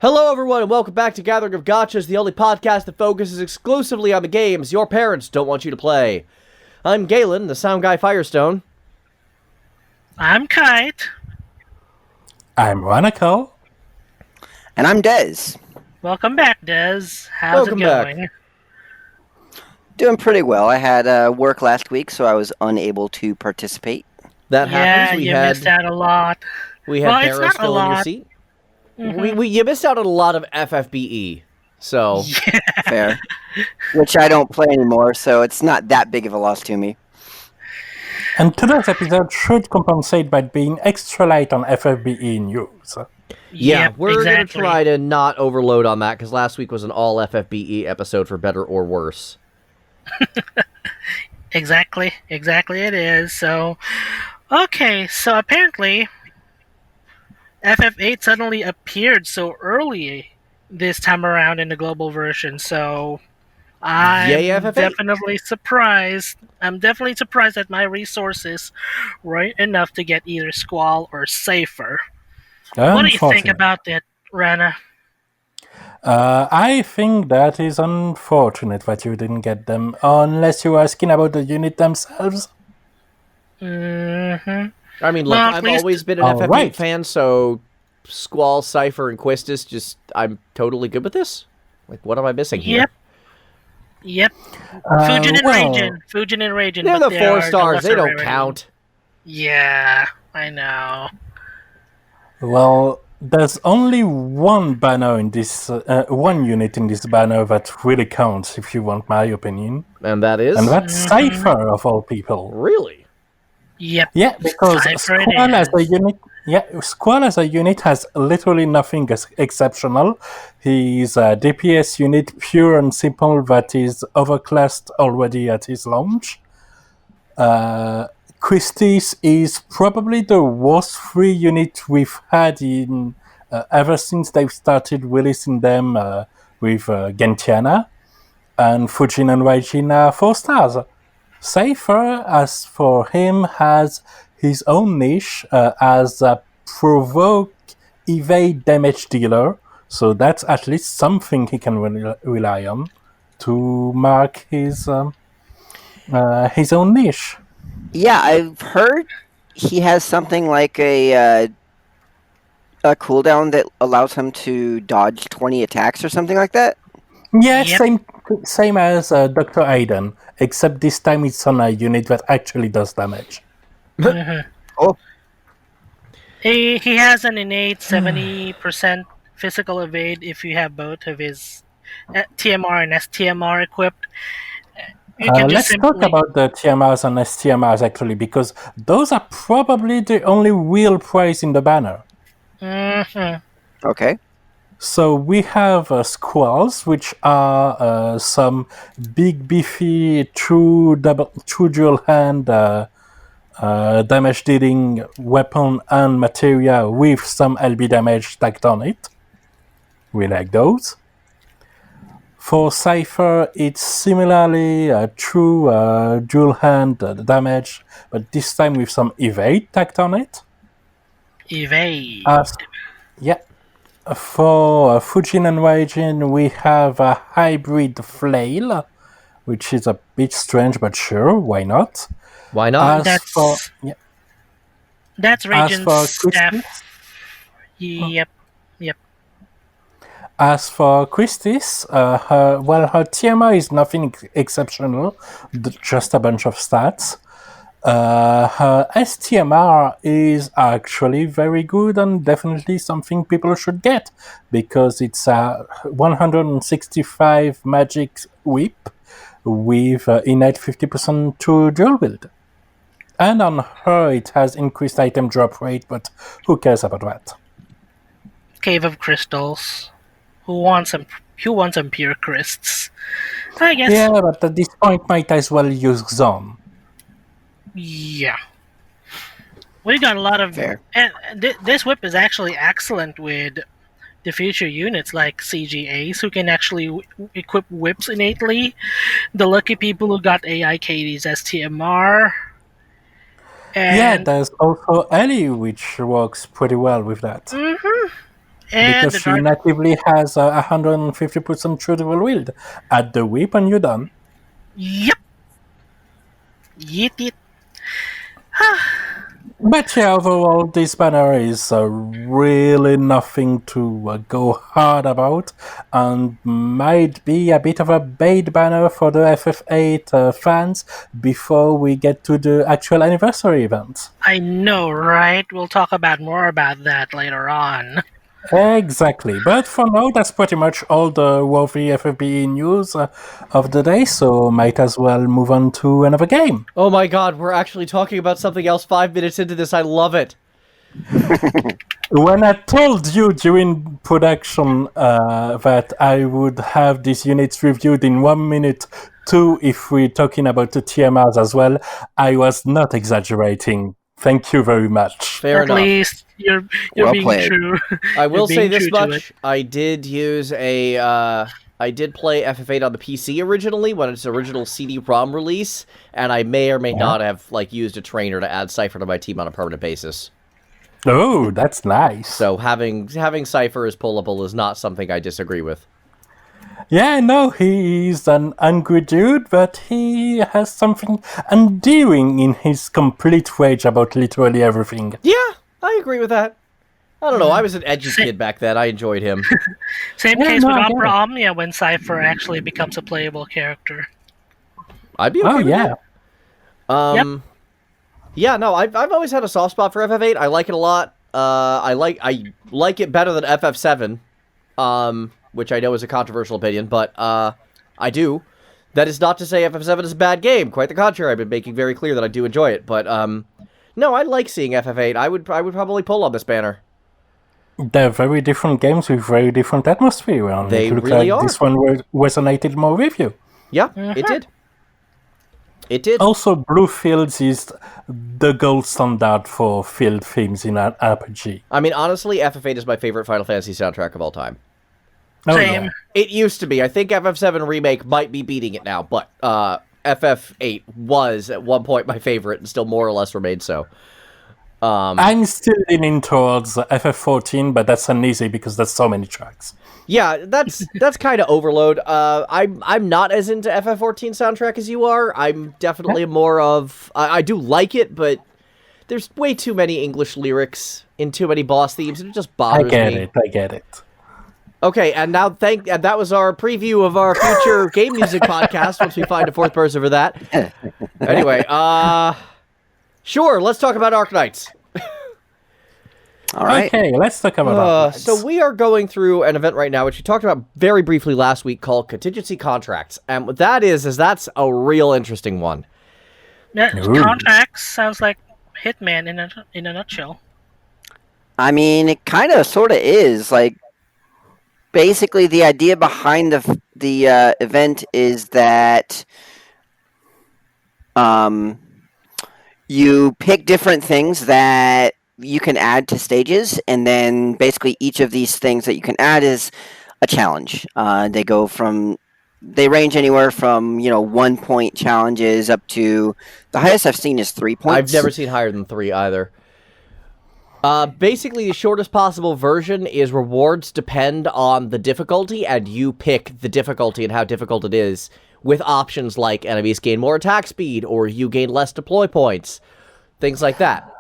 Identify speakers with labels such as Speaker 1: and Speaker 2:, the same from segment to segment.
Speaker 1: Hello everyone and welcome back to Gathering of Gachas, the only podcast that focuses exclusively on the games your parents don't want you to play. I'm Galen, the SoundGuy Firestone.
Speaker 2: I'm Kite.
Speaker 3: I'm Ranakel.
Speaker 4: And I'm Dez.
Speaker 2: Welcome back, Dez. How's it going?
Speaker 4: Doing pretty well. I had work last week, so I was unable to participate.
Speaker 1: That happens.
Speaker 2: You missed out a lot.
Speaker 1: We had Barrow still in your seat. Mm-hmm. You missed out on a lot of FFBE, so...
Speaker 2: Yeah.
Speaker 4: Fair. Which I don't play anymore, so it's not that big of a loss to me.
Speaker 3: And today's episode should compensate by being extra light on FFBE news.
Speaker 1: Yeah, we're going to try to not overload on that, because last week was an all FFBE episode for better or worse.
Speaker 2: Exactly it is. So, okay, so apparently... FF8 suddenly appeared so early this time around in the global version, so I'm definitely surprised. I'm definitely surprised that my resources weren't enough to get either Squall or Seifer. What do you think about that, Rana?
Speaker 3: I think that is unfortunate that you didn't get them, unless you're asking about the unit themselves.
Speaker 2: Mm-hmm.
Speaker 1: I mean, look, I've always been an FF8 fan, so Squall, Seifer, and Quistis, I'm totally good with this. Like, what am I missing here?
Speaker 2: Yep. Fujin and Raijin.
Speaker 1: They're the 4 stars. They don't count.
Speaker 2: Yeah, I know.
Speaker 3: Well, there's only one banner in this, one unit in this banner that really counts, if you want my opinion.
Speaker 1: And that is?
Speaker 3: And that's Seifer, of all people.
Speaker 1: Really?
Speaker 2: Yep.
Speaker 3: Yeah, because Squall as a unit has literally nothing exceptional. He's a DPS unit, pure and simple, that is overclassed already at his launch. Quistis is probably the worst free unit we've had in ever since they've started releasing them with Gentiana. And Fujin and Raijin are 4 stars. Seifer, as for him, has his own niche as a provoke evade damage dealer, so that's at least something he can rely on to mark his own niche.
Speaker 4: Yeah, I've heard he has something like a cooldown that allows him to dodge 20 attacks or something like that.
Speaker 3: Yeah, same as Dr. Aiden, except this time it's on a unit that actually does damage.
Speaker 2: Mm-hmm.
Speaker 4: Oh.
Speaker 2: He has an innate 70% physical evade if you have both of his TMR and STMR equipped.
Speaker 3: Let's talk about the TMRs and STMRs actually, because those are probably the only real prize in the banner.
Speaker 2: Mm-hmm.
Speaker 4: Okay.
Speaker 3: So we have Squalls, which are some big, beefy, true dual hand damage dealing weapon and materia with some LB damage tacked on it. We like those. For Seifer, it's similarly true dual hand damage, but this time with some evade tacked on it.
Speaker 2: Evade.
Speaker 3: Yeah. For Fujin and Raijin, we have a hybrid flail, which is a bit strange, but sure, why not?
Speaker 1: Why not?
Speaker 2: That's Raijin's staff. Yep.
Speaker 3: As for Quistis, her TMR is nothing exceptional, just a bunch of stats. Her STMR is actually very good and definitely something people should get, because it's a 165 magic whip with innate 50% to dual wield. And on her it has increased item drop rate, but who cares about that?
Speaker 2: Cave of Crystals. Who wants some pure crysts? I guess.
Speaker 3: Yeah, but at this point might as well use Xon.
Speaker 2: Yeah. We got a lot of...
Speaker 4: Fair.
Speaker 2: And this whip is actually excellent with the future units like CGAs who can actually equip whips innately. The lucky people who got AIKD's STMR. And
Speaker 3: yeah, there's also Ellie, which works pretty well with that.
Speaker 2: Mm-hmm. And
Speaker 3: Because she natively has a 150% shootable wield. Add the whip and you're done.
Speaker 2: Yep. Yeet.
Speaker 3: But yeah, overall, this banner is really nothing to go hard about, and might be a bit of a bait banner for the FF8 fans before we get to the actual anniversary event.
Speaker 2: I know, right? We'll talk more about that later on.
Speaker 3: Exactly, but for now, that's pretty much all the worthy FFBE news of the day, so might as well move on to another game.
Speaker 1: Oh my god, we're actually talking about something else 5 minutes into this. I love it.
Speaker 3: When I told you during production that I would have these units reviewed in 1 minute too, if we're talking about the TMRs as well, I was not exaggerating. Thank you very much.
Speaker 1: Fair enough.
Speaker 2: At least you're
Speaker 4: Well
Speaker 2: being
Speaker 4: played.
Speaker 2: true.
Speaker 1: I will say this
Speaker 2: true to
Speaker 1: much. I did use I did play FF8 on the PC originally when its original CD-ROM release, and I may or may not have used a trainer to add Seifer to my team on a permanent basis.
Speaker 3: Oh, that's nice.
Speaker 1: So having Seifer as pullable is not something I disagree with.
Speaker 3: Yeah, no, he's an angry dude, but he has something endearing in his complete rage about literally everything.
Speaker 1: Yeah, I agree with that. I don't know, I was an edgy kid back then. I enjoyed him.
Speaker 2: Same case with Opera Omnia when Seifer actually becomes a playable character.
Speaker 1: I'd be okay with
Speaker 3: yeah.
Speaker 1: that. Yeah, no, I've always had a soft spot for FF8. I like it a lot. I like it better than FF7. Which I know is a controversial opinion, but I do. That is not to say FF7 is a bad game. Quite the contrary. I've been making very clear that I do enjoy it. But no, I like seeing FF8. I would probably pull on this banner.
Speaker 3: They're very different games with very different atmosphere. And
Speaker 1: They
Speaker 3: it looks
Speaker 1: really
Speaker 3: like
Speaker 1: are.
Speaker 3: This one resonated more with you.
Speaker 1: Yeah, it did. It did.
Speaker 3: Also, Blue Fields is the gold standard for field themes in an RPG.
Speaker 1: I mean, honestly, FF8 is my favorite Final Fantasy soundtrack of all time.
Speaker 3: Oh,
Speaker 2: Same.
Speaker 3: yeah.
Speaker 1: It used to be. I think FF7 Remake might be beating it now, but FF8 was at one point my favorite and still more or less remained so.
Speaker 3: I'm still leaning towards FF14, but that's an easy because there's so many tracks.
Speaker 1: Yeah, that's kind of overload. I'm not as into FF14 soundtrack as you are. I'm definitely more of... I do like it, but there's way too many English lyrics in too many boss themes, and it just bothers me.
Speaker 3: I get it.
Speaker 1: Okay, and now that was our preview of our future game music podcast once we find a fourth person for that. Anyway, sure, let's talk about Arknights.
Speaker 4: All right.
Speaker 3: Okay, let's talk about Arknights.
Speaker 1: So we are going through an event right now, which we talked about very briefly last week, called Contingency Contracts. And what that is that's a real interesting one.
Speaker 2: Yeah,
Speaker 3: Ooh.
Speaker 2: Contracts sounds like Hitman in a nutshell.
Speaker 4: I mean, it kind of sort of is. Like, basically, the idea behind the event is that you pick different things that you can add to stages, and then basically each of these things that you can add is a challenge. They range anywhere from 1 point challenges up to the highest I've seen is 3 points.
Speaker 1: I've never seen higher than 3 either. Basically, the shortest possible version is rewards depend on the difficulty, and you pick the difficulty and how difficult it is, with options like enemies gain more attack speed, or you gain less deploy points, things like that.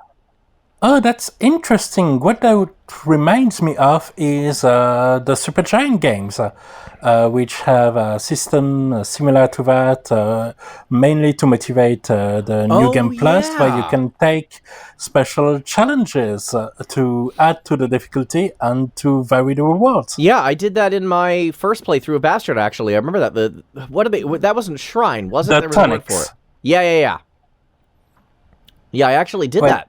Speaker 3: Oh, that's interesting. What that reminds me of is the Supergiant games, which have a system similar to that, mainly to motivate the New Game Plus, where you can take special challenges to add to the difficulty and to vary the rewards.
Speaker 1: Yeah, I did that in my first playthrough of Bastard, actually. I remember that. That wasn't Shrine, was it?
Speaker 3: The
Speaker 1: There was a word
Speaker 3: tonics.
Speaker 1: for it. Yeah. Yeah, I actually did that.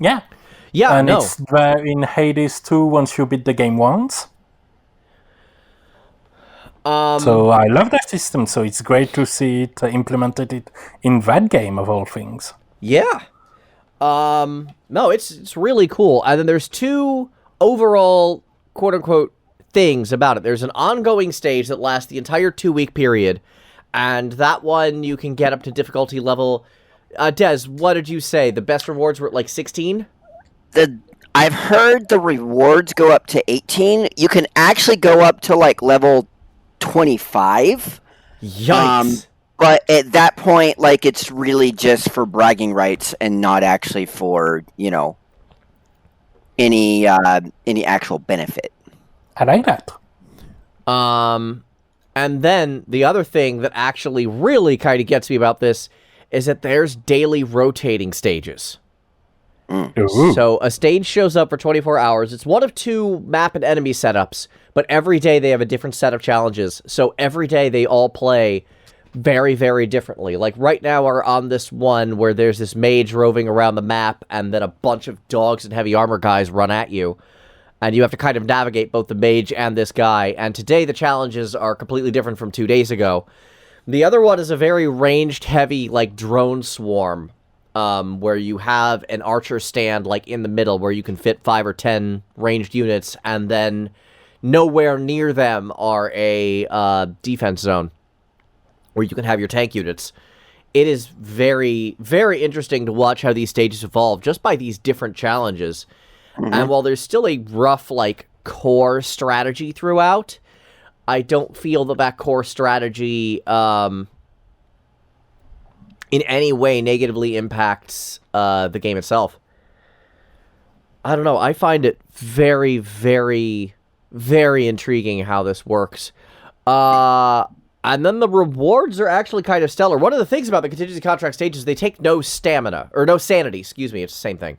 Speaker 3: Yeah.
Speaker 1: Yeah,
Speaker 3: And
Speaker 1: no.
Speaker 3: it's there in Hades too once you beat the game once. So I love that system, so it's great to see it implemented in that game of all things.
Speaker 1: Yeah. No, it's really cool. And then there's 2 overall quote-unquote things about it. There's an ongoing stage that lasts the entire 2-week period, and that one you can get up to difficulty level... Des, what did you say? The best rewards were like 16?
Speaker 4: I've heard the rewards go up to 18. You can actually go up to like level 25.
Speaker 1: Yikes.
Speaker 4: But at that point, like, it's really just for bragging rights and not actually for, any actual benefit.
Speaker 3: I like that.
Speaker 1: And then the other thing that actually really kind of gets me about this is that there's daily rotating stages.
Speaker 3: Ooh.
Speaker 1: So a stage shows up for 24 hours. It's one of two map and enemy setups, but every day they have a different set of challenges. So every day they all play very, very differently. Like right now we're on this one where there's this mage roving around the map and then a bunch of dogs and heavy armor guys run at you. And you have to kind of navigate both the mage and this guy. And today the challenges are completely different from 2 days ago. The other one is a very ranged, heavy, like, drone swarm, where you have an archer stand, like, in the middle, where you can fit 5 or 10 ranged units, and then nowhere near them are a defense zone, where you can have your tank units. It is very, very interesting to watch how these stages evolve, just by these different challenges. Mm-hmm. And while there's still a rough, like, core strategy throughout, I don't feel that core strategy in any way negatively impacts the game itself. I don't know. I find it very, very, very intriguing how this works. And then the rewards are actually kind of stellar. One of the things about the Contingency Contract stages, they take no stamina, or no sanity, excuse me, it's the same thing.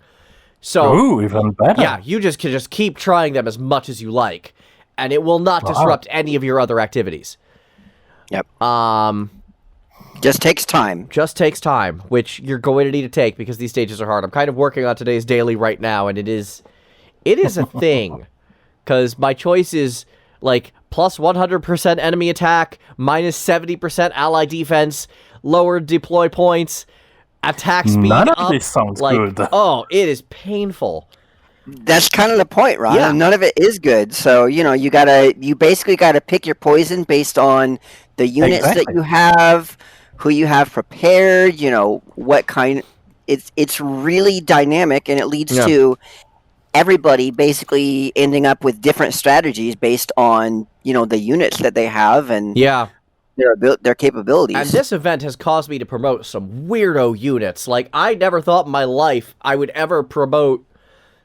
Speaker 1: So,
Speaker 3: ooh, even better.
Speaker 1: Yeah, you just can keep trying them as much as you like, and it will not disrupt any of your other activities.
Speaker 4: Yep. Just takes time.
Speaker 1: Just takes time, which you're going to need to take because these stages are hard. I'm kind of working on today's daily right now, and it is a thing. Because my choice is, like, plus 100% enemy attack, minus 70% ally defense, lower deploy points, attack speed
Speaker 3: None
Speaker 1: up.
Speaker 3: of this sounds good.
Speaker 1: Oh, it is painful.
Speaker 4: That's kind of the point, Ron.
Speaker 1: Yeah.
Speaker 4: None of it is good. So, you basically gotta pick your poison based on the units that you have, who you have prepared, what kind. It's really dynamic, and it leads to everybody basically ending up with different strategies based on, the units that they have and their capabilities.
Speaker 1: And this event has caused me to promote some weirdo units. Like, I never thought in my life I would ever promote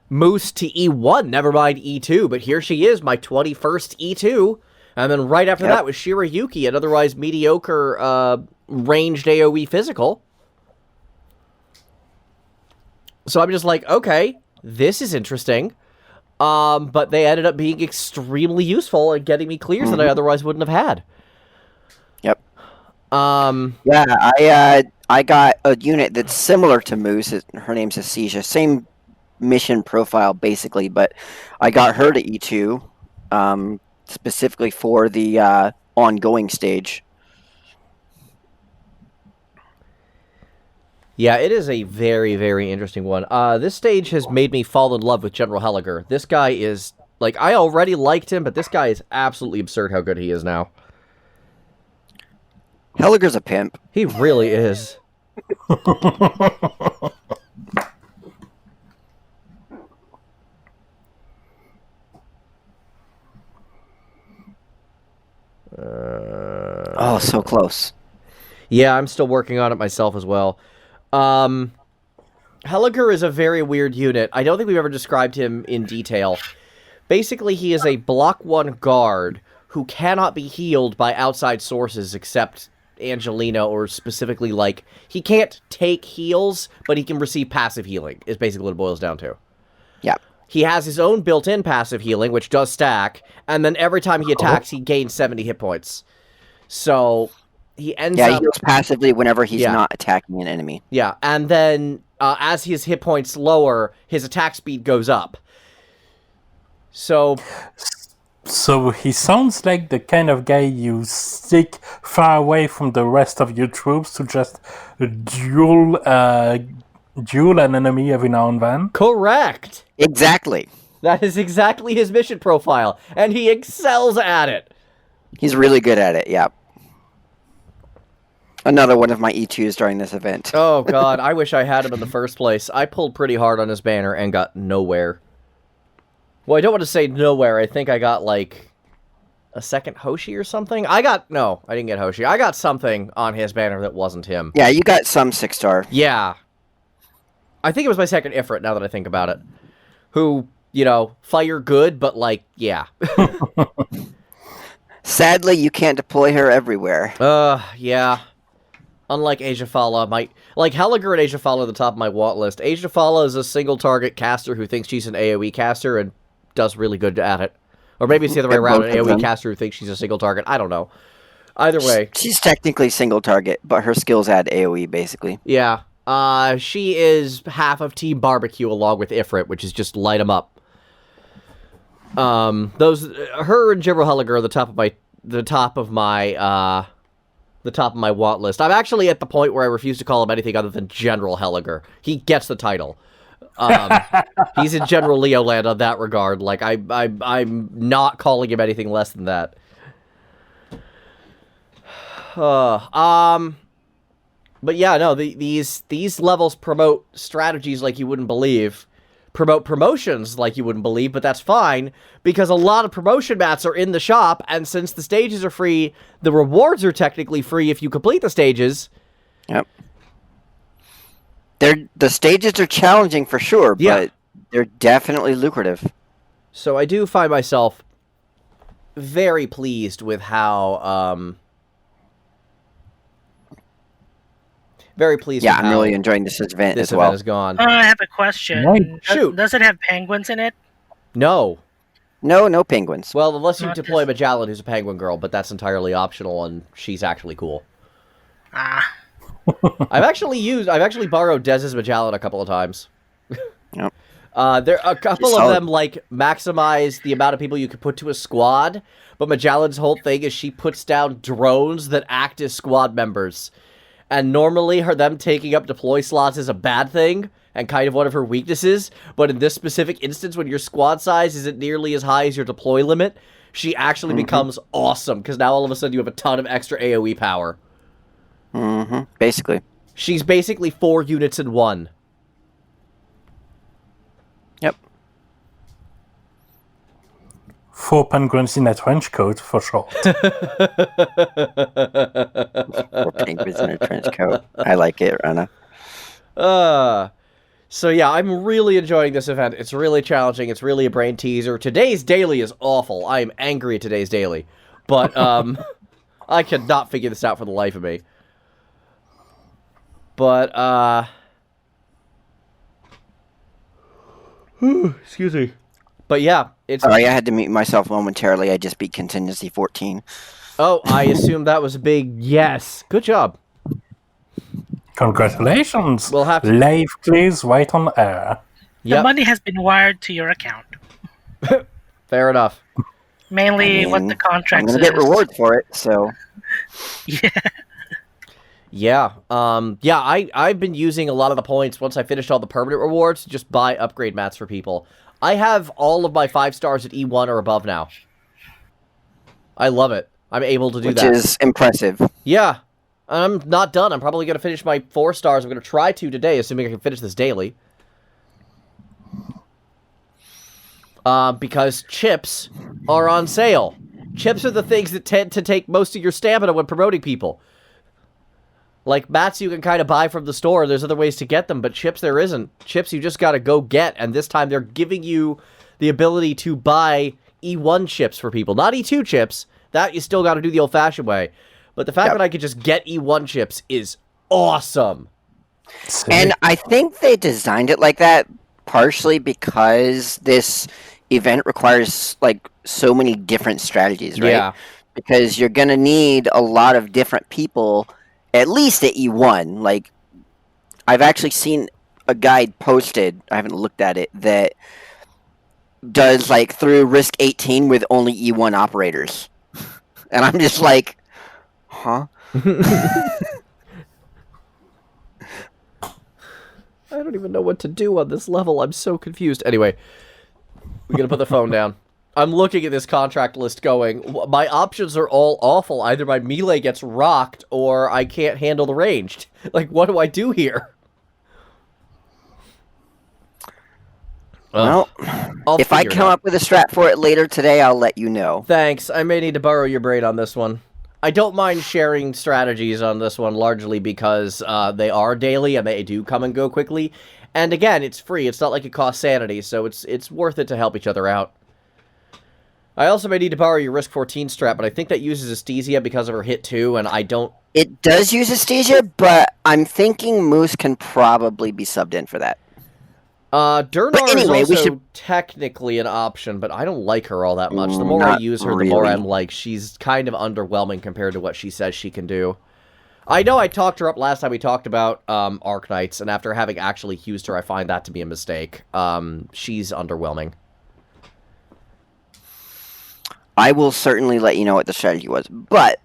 Speaker 1: Moose to E1, never mind E2, but here she is, my 21st E2, and then right after that was Shirayuki, an otherwise mediocre ranged AoE physical. So I'm just like, okay, this is interesting, but they ended up being extremely useful and getting me clears that I otherwise wouldn't have had.
Speaker 4: Yep. I got a unit that's similar to Moose. Her name's Asia. Same mission profile basically, but I got her to E2 specifically for the ongoing stage.
Speaker 1: Yeah, it is a very, very interesting one. This stage has made me fall in love with General Helliger. This guy is, like, I already liked him, but this guy is absolutely absurd how good he is now.
Speaker 4: Helliger's a pimp.
Speaker 1: He really is.
Speaker 4: Oh, so close.
Speaker 1: Yeah, I'm still working on it myself as well. Helliger is a very weird unit. I don't think we've ever described him in detail. Basically, he is a block 1 guard who cannot be healed by outside sources except Angelina, or specifically, like, he can't take heals, but he can receive passive healing, is basically what it boils down to.
Speaker 4: Yeah.
Speaker 1: He has his own built-in passive healing, which does stack, and then every time he attacks, he gains 70 hit points. So he ends up...
Speaker 4: he heals passively whenever he's not attacking an enemy.
Speaker 1: Yeah, and then as his hit points lower, his attack speed goes up. So
Speaker 3: he sounds like the kind of guy you stick far away from the rest of your troops to just duel an enemy every now and then.
Speaker 1: Correct.
Speaker 4: Exactly.
Speaker 1: That is exactly his mission profile, and he excels at it.
Speaker 4: He's really good at it, yeah. Another one of my E2s during this event.
Speaker 1: Oh, God, I wish I had him in the first place. I pulled pretty hard on his banner and got nowhere. Well, I don't want to say nowhere. I think I got, like, a second Hoshi or something. No, I didn't get Hoshi. I got something on his banner that wasn't him.
Speaker 4: Yeah, you got some 6-star.
Speaker 1: Yeah. I think it was my second Ifrit, now that I think about it. Who, fire good, but, like, yeah.
Speaker 4: Sadly, you can't deploy her everywhere.
Speaker 1: Yeah. Unlike Ajafala, like Helliger and Ajafala are the top of my want list. Ajafala is a single target caster who thinks she's an AoE caster and does really good at it. Or maybe it's the other way around, an AoE caster who thinks she's a single target. I don't know. Either way.
Speaker 4: She's technically single target, but her skills add AoE, basically.
Speaker 1: Yeah. She is half of Team Barbecue along with Ifrit, which is just light them up. Her and General Helliger are the top of my want list. I'm actually at the point where I refuse to call him anything other than General Helliger. He gets the title. He's in General Leo land on that regard. Like I'm not calling him anything less than that. But yeah, no, these levels promote strategies like you wouldn't believe. Promote promotions like you wouldn't believe, but that's fine, because a lot of promotion mats are in the shop, and since the stages are free, the rewards are technically free if you complete the stages.
Speaker 4: Yep. The stages are challenging for sure, but they're definitely lucrative.
Speaker 1: So I do find myself very pleased with how, very pleased with how
Speaker 4: I'm really enjoying this event as well.
Speaker 1: This event is gone.
Speaker 2: I have a question.
Speaker 3: Right.
Speaker 1: Shoot.
Speaker 2: Does it have penguins in it?
Speaker 1: No.
Speaker 4: No penguins.
Speaker 1: Well, unless you
Speaker 2: Not
Speaker 1: deploy Magellan, who's a penguin girl, but that's entirely optional, and she's actually cool. I've actually borrowed Dez's Magellan a couple of times.
Speaker 4: Yep.
Speaker 1: There a couple of them like maximize the amount of people you can put to a squad, but Magellan's whole thing is she puts down drones that act as squad members. And normally them taking up deploy slots is a bad thing, and kind of one of her weaknesses, but in this specific instance, when your squad size isn't nearly as high as your deploy limit, she actually becomes awesome, because now all of a sudden you have a ton of extra AoE power.
Speaker 4: Basically.
Speaker 1: She's basically 4 units in 1.
Speaker 4: Yep.
Speaker 3: 4 penguins in a trench coat, for short.
Speaker 4: 4 penguins in a trench coat. I like it, Rana.
Speaker 1: So yeah, I'm really enjoying this event. It's really challenging. It's really a brain teaser. Today's daily is awful. I am angry at today's daily. But, I could not figure this out for the life of me. But, excuse me. But yeah, it's...
Speaker 4: Sorry, I had to mute myself momentarily. I just beat Contingency 14.
Speaker 1: Oh, I assume that was a big yes. Good job.
Speaker 3: Congratulations!
Speaker 1: We'll have to...
Speaker 3: Live please right on air.
Speaker 2: The money has been wired to your account.
Speaker 1: Fair enough.
Speaker 2: Mainly what the contract
Speaker 4: I'm
Speaker 2: says.
Speaker 4: going to get rewards for it, so...
Speaker 2: Yeah.
Speaker 1: Yeah, I've been using a lot of the points once I finished all the permanent rewards to just buy upgrade mats for people. I have all of my 5 stars at E1 or above now. I love it. I'm able to do that.
Speaker 4: Which is impressive.
Speaker 1: Yeah. I'm not done. I'm probably going to finish my 4 stars. I'm going to try to today, assuming I can finish this daily. Because chips are on sale. Chips are the things that tend to take most of your stamina when promoting people. Like, mats you can kind of buy from the store. There's other ways to get them, but chips there isn't. Chips you just got to go get, and this time they're giving you the ability to buy E1 chips for people. Not E2 chips. That you still got to do the old-fashioned way. But the fact that I could just get E1 chips is awesome.
Speaker 4: And I think they designed it like that partially because this event requires, like, so many different strategies, right?
Speaker 1: Yeah.
Speaker 4: Because you're going to need a lot of different people, at least at E1. Like, I've actually seen a guide posted, I haven't looked at it, that does, like, through Risk 18 with only E1 operators. And I'm just like, huh?
Speaker 1: I don't even know what to do on this level. I'm so confused. Anyway, we're going to put the phone down. I'm looking at this contract list going, my options are all awful. Either my melee gets rocked or I can't handle the ranged. Like, what do I do here?
Speaker 4: Well, If I
Speaker 1: figure it
Speaker 4: come
Speaker 1: out.
Speaker 4: up with a strat for it later today, I'll let you know.
Speaker 1: Thanks. I may need to borrow your brain on this one. I don't mind sharing strategies on this one, largely because they are daily and they do come and go quickly. And again, it's free. It's not like it costs sanity, so it's worth it to help each other out. I also may need to borrow your Risk 14 strat, but I think that uses Aesthesia because of her hit 2, and I don't...
Speaker 4: It does use Aesthesia, but I'm thinking Moose can probably be subbed in for that.
Speaker 1: Durnar
Speaker 4: anyway,
Speaker 1: is
Speaker 4: we
Speaker 1: also
Speaker 4: should-
Speaker 1: technically an option, but I don't like her all that much. The more I
Speaker 4: Not
Speaker 1: use her, the more
Speaker 4: really.
Speaker 1: I'm like, she's kind of underwhelming compared to what she says she can do. I know I talked her up last time we talked about Arknights, and after having actually used her, I find that to be a mistake. She's underwhelming.
Speaker 4: I will certainly let you know what the strategy was. But,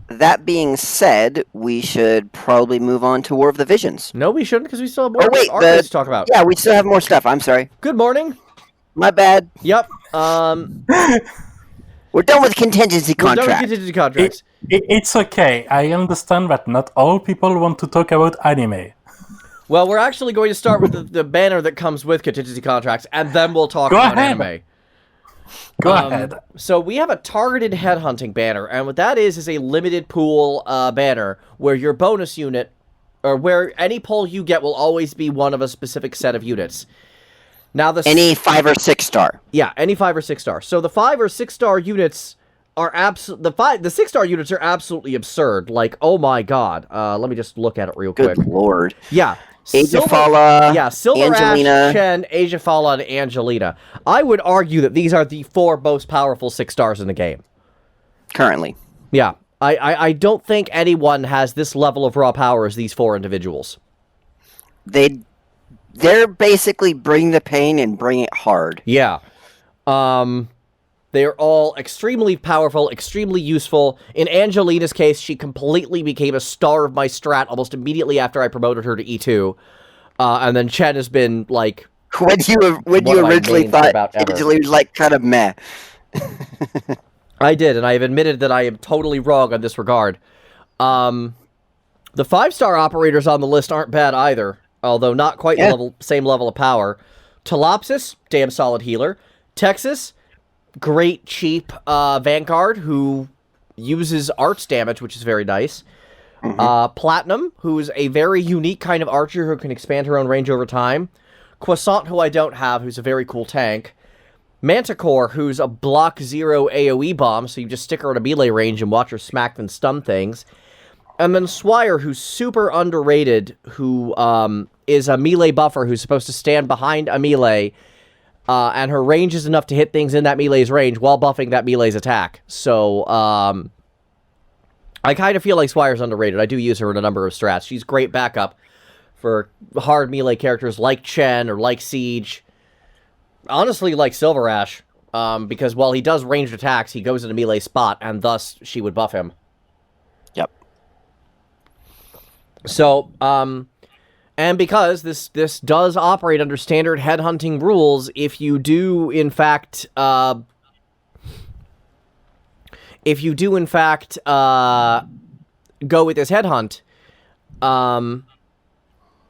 Speaker 4: that being said, we should probably move on to War of the Visions.
Speaker 1: No, we shouldn't, because we still have more
Speaker 4: Oh, wait,
Speaker 1: Arknights to talk about.
Speaker 4: Yeah, we still have more stuff. I'm sorry.
Speaker 1: Good morning.
Speaker 4: My bad.
Speaker 1: Yep.
Speaker 4: We're done with contingency
Speaker 1: We're done with
Speaker 4: contracts.
Speaker 1: contingency contracts.
Speaker 3: It's okay. I understand that not all people want to talk about anime.
Speaker 1: Well, we're actually going to start with the banner that comes with contingency contracts, and then we'll talk
Speaker 3: Go
Speaker 1: about
Speaker 3: ahead.
Speaker 1: anime.
Speaker 3: Go ahead.
Speaker 1: So we have a targeted headhunting banner, and what that is a limited pool banner where your bonus unit, or where any pull you get will always be one of a specific set of units. Now
Speaker 4: Any 5 or 6 star.
Speaker 1: Yeah, any 5 or 6 star. So the 5 or 6 star units are the 6 star units are absolutely absurd. Like, oh my god. Let me just look at it real quick.
Speaker 4: Good lord.
Speaker 1: Yeah.
Speaker 4: Aegifala,
Speaker 1: Yeah, Silver
Speaker 4: Angelina.
Speaker 1: Ash, Chen, Aegifala, and Angelina. I would argue that these are the 4 most powerful 6 stars in the game.
Speaker 4: Currently.
Speaker 1: Yeah. I don't think anyone has this level of raw power as these 4 individuals.
Speaker 4: They're basically bring the pain and bring it hard.
Speaker 1: Yeah. They are all extremely powerful, extremely useful. In Angelina's case, she completely became a star of my strat almost immediately after I promoted her to E2. And then Chen has been, like...
Speaker 4: When you
Speaker 1: One of my
Speaker 4: originally
Speaker 1: mains
Speaker 4: thought
Speaker 1: about ever.
Speaker 4: Angelina was like kind of meh.
Speaker 1: I did, and I have admitted that I am totally wrong on this regard. The 5-star operators on the list aren't bad either, although not quite the same level of power. Telopsis, damn solid healer. Texas, great cheap Vanguard who uses arts damage, which is very nice. Platinum, who is a very unique kind of archer who can expand her own range over time. Croissant, who I don't have, who's a very cool tank. Manticore, who's a block 0 AoE bomb, so you just stick her in a melee range and watch her smack and stun things. And then Swire, who's super underrated, who is a melee buffer who's supposed to stand behind a melee, and her range is enough to hit things in that melee's range while buffing that melee's attack. So, I kind of feel like Swire's underrated. I do use her in a number of strats. She's great backup for hard melee characters like Chen or like Siege. Honestly, like Silver Ash, because while he does ranged attacks, he goes in a melee spot, and thus she would buff him.
Speaker 4: Yep.
Speaker 1: So, and because this does operate under standard headhunting rules, if you do in fact go with this headhunt,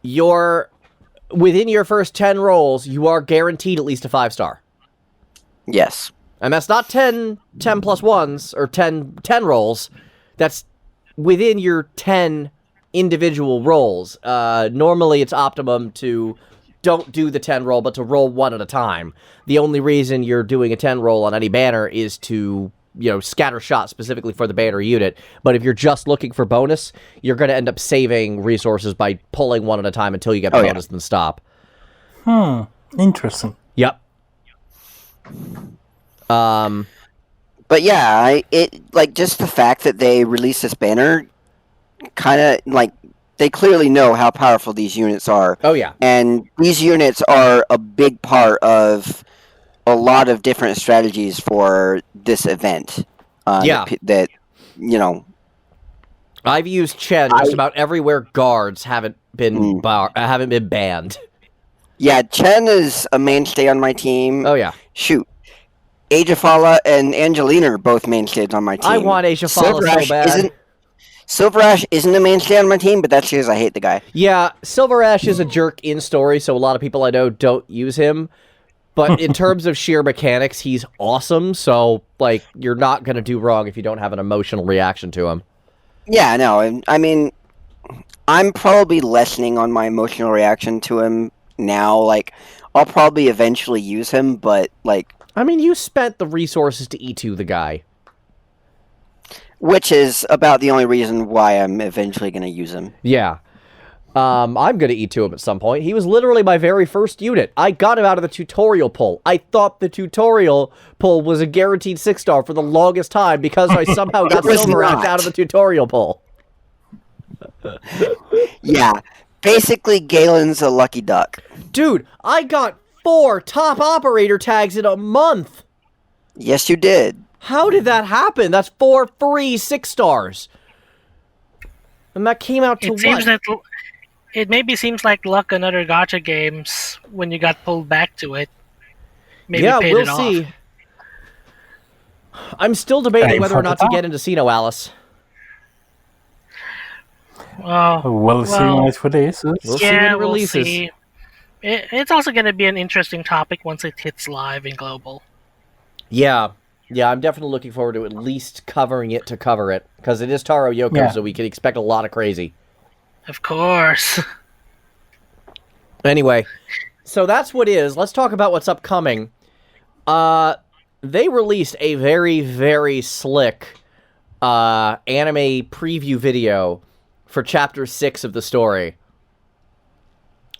Speaker 1: you're within your first 10 rolls, you are guaranteed at least a 5-star.
Speaker 4: Yes.
Speaker 1: And that's not 10 plus 1s, or 10 rolls. That's within your 10 individual rolls. Normally, it's optimum to don't do the 10 roll, but to roll 1 at a time. The only reason you're doing a 10 roll on any banner is to, scatter shot specifically for the banner unit. But if you're just looking for bonus, you're going to end up saving resources by pulling 1 at a time until you get the bonus and stop.
Speaker 3: Interesting.
Speaker 1: Yep.
Speaker 4: But yeah, just the fact that they released this banner, kind of they clearly know how powerful these units are.
Speaker 1: Oh yeah.
Speaker 4: And these units are a big part of a lot of different strategies for this event. That
Speaker 1: I've used Chen just about everywhere guards haven't been banned.
Speaker 4: Yeah, Chen is a mainstay on my team.
Speaker 1: Oh yeah.
Speaker 4: Shoot. Aegifala and Angelina are both mainstays on my team.
Speaker 1: I want Aegifala so bad.
Speaker 4: Silver Ash isn't a mainstay on my team, but that's because I hate the guy.
Speaker 1: Yeah, Silver Ash is a jerk in story, so a lot of people I know don't use him. But in terms of sheer mechanics, he's awesome. So, like, you're not going to do wrong if you don't have an emotional reaction to him.
Speaker 4: Yeah, no, I mean, I'm probably lessening on my emotional reaction to him now. Like, I'll probably eventually use him, but, like...
Speaker 1: I mean, you spent the resources to E2 the guy.
Speaker 4: Which is about the only reason why I'm eventually going to use him.
Speaker 1: Yeah. I'm going to E2 him at some point. He was literally my very first unit. I got him out of the tutorial pull. I thought the tutorial pull was a guaranteed 6-star for the longest time because I somehow got silver out of the tutorial pull.
Speaker 4: Yeah. Basically, Galen's a lucky duck.
Speaker 1: Dude, I got 4 top operator tags in a month.
Speaker 4: Yes, you did.
Speaker 1: How did that happen? That's 4 free 6-stars. And that came out to what?
Speaker 2: It maybe seems like luck in other gacha games when you got pulled back to it. Maybe
Speaker 1: yeah,
Speaker 2: paid
Speaker 1: we'll
Speaker 2: it
Speaker 1: see.
Speaker 2: Off.
Speaker 1: I'm still debating whether or not to get into Sino Alice.
Speaker 3: We'll see when it releases.
Speaker 1: We'll see when it releases.
Speaker 2: We'll see. It's also going to be an interesting topic once it hits live in global.
Speaker 1: Yeah. Yeah, I'm definitely looking forward to at least covering it to cover it. Because it is Taro Yoko, so we can expect a lot of crazy.
Speaker 2: Of course.
Speaker 1: Anyway, so that's what is. Let's talk about what's upcoming. They released a very, very slick anime preview video for Chapter 6 of the story.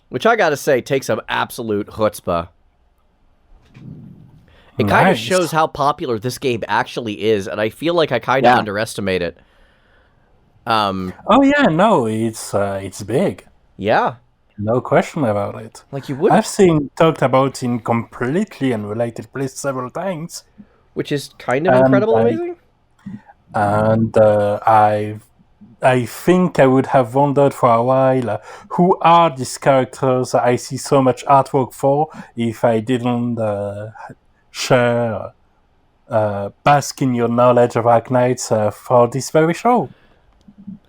Speaker 1: Which I gotta say takes some absolute chutzpah. It kind of shows how popular this game actually is, and I feel like I kind of underestimate it.
Speaker 3: Oh yeah, no, it's big.
Speaker 1: Yeah.
Speaker 3: No question about it.
Speaker 1: Like you would.
Speaker 3: I've seen talked about in completely unrelated places several times.
Speaker 1: Which is kind of incredible, amazing.
Speaker 3: And I think I would have wondered for a while who are these characters I see so much artwork for if I didn't share, bask in your knowledge of Arknights for this very show.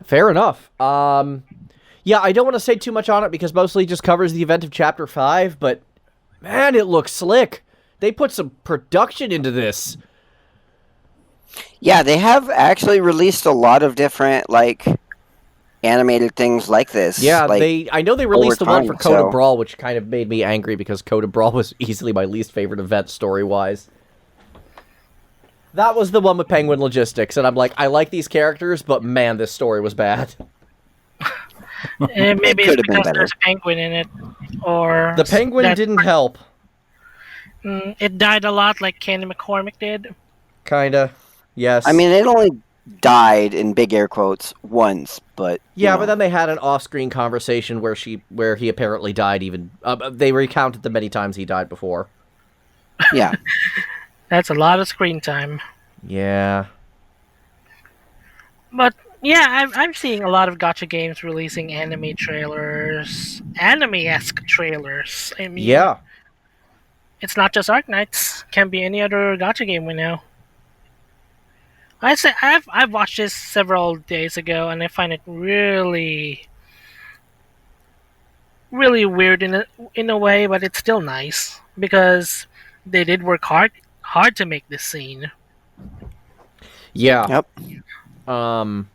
Speaker 1: Fair enough. Yeah, I don't want to say too much on it because mostly it just covers the event of Chapter 5, but man, it looks slick. They put some production into this.
Speaker 4: Yeah, they have actually released a lot of different, like, animated things like this.
Speaker 1: Yeah,
Speaker 4: like,
Speaker 1: I know they released the one for Code
Speaker 4: so...
Speaker 1: of Brawl, which kind of made me angry because Code of Brawl was easily my least favorite event story-wise. That was the one with Penguin Logistics, and I'm like, I like these characters, but man, this story was bad.
Speaker 2: Maybe it's because there's a penguin in it, or...
Speaker 1: The penguin didn't help.
Speaker 2: It died a lot like Kenny McCormick did.
Speaker 1: Kinda, yes.
Speaker 4: I mean, it only died, in big air quotes, once, but...
Speaker 1: Yeah, but then they had an off-screen conversation where he apparently died even... they recounted the many times he died before.
Speaker 4: Yeah.
Speaker 2: That's a lot of screen time.
Speaker 1: Yeah.
Speaker 2: But, yeah, I'm seeing a lot of gacha games releasing anime trailers. Anime-esque trailers. I mean...
Speaker 1: Yeah.
Speaker 2: It's not just Arknights. Can be any other gacha game we know. I've watched this several days ago, and I find it really, really weird in a way, but it's still nice because they did work hard to make this scene.
Speaker 1: Yeah.
Speaker 4: Yep.
Speaker 1: And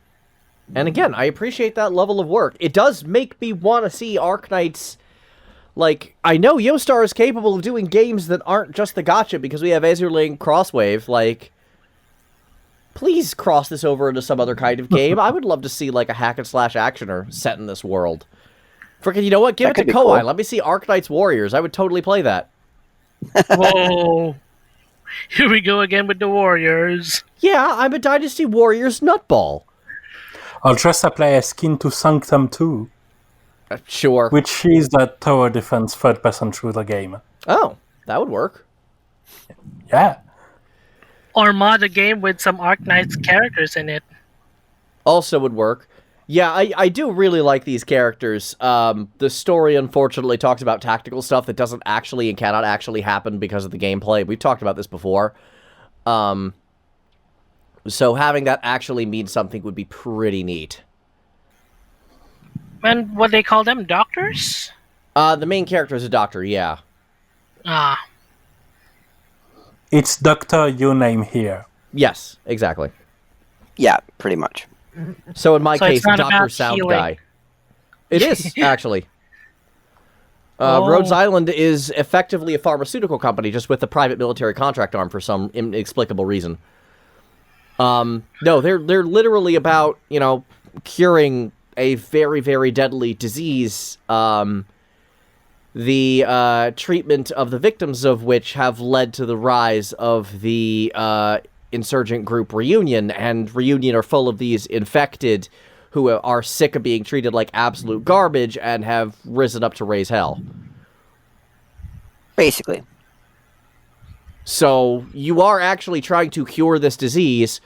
Speaker 1: again, I appreciate that level of work. It does make me want to see Arknights. Like, I know Yostar is capable of doing games that aren't just the gacha because we have Azurling Crosswave. Like, please cross this over into some other kind of game. I would love to see, like, a hack-and-slash actioner set in this world. Frickin', you know what? Give it to Koei. Cool. Let me see Arknights Warriors. I would totally play that.
Speaker 2: Whoa. Here we go again with the Warriors.
Speaker 1: Yeah, I'm a Dynasty Warriors nutball.
Speaker 3: I'll just apply a skin to Sanctum 2.
Speaker 1: Sure.
Speaker 3: Which is the tower defense third-person shooter game.
Speaker 1: Oh, that would work.
Speaker 3: Yeah.
Speaker 2: Or mod a game with some Arknights characters in it.
Speaker 1: Also would work. Yeah, I do really like these characters. The story, unfortunately, talks about tactical stuff that doesn't actually and cannot actually happen because of the gameplay. We've talked about this before. So having that actually mean something would be pretty neat.
Speaker 2: And what they call them? Doctors?
Speaker 1: The main character is a doctor, yeah.
Speaker 2: Ah.
Speaker 3: It's Doctor You name here.
Speaker 1: Yes, exactly.
Speaker 4: Yeah, pretty much.
Speaker 1: So in my
Speaker 2: So
Speaker 1: case,
Speaker 2: it's not
Speaker 1: Dr.
Speaker 2: about
Speaker 1: SoundGuy.
Speaker 2: healing.
Speaker 1: It is, actually.
Speaker 2: Oh.
Speaker 1: Rhodes Island is effectively a pharmaceutical company, just with a private military contract arm for some inexplicable reason. No, they're literally about, curing a very, very deadly disease, the treatment of the victims of which have led to the rise of the insurgent group Reunion, and Reunion are full of these infected who are sick of being treated like absolute garbage and have risen up to raise hell.
Speaker 4: Basically.
Speaker 1: So you are actually trying to cure this disease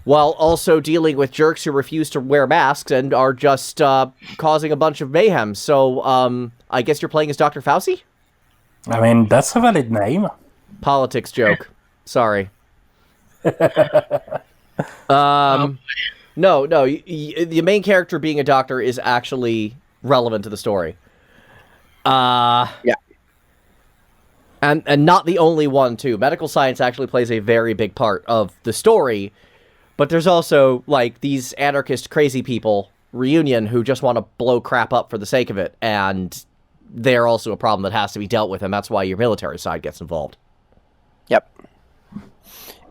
Speaker 1: while also dealing with jerks who refuse to wear masks and are just causing a bunch of mayhem. So I guess you're playing as Dr. Fauci?
Speaker 3: I mean, that's a valid name.
Speaker 1: Politics joke. Sorry. No, the main character being a doctor is actually relevant to the story.
Speaker 4: Yeah.
Speaker 1: And not the only one, too. Medical science actually plays a very big part of the story, but there's also, these anarchist crazy people, Reunion, who just want to blow crap up for the sake of it, and they're also a problem that has to be dealt with, and that's why your military side gets involved.
Speaker 4: Yep.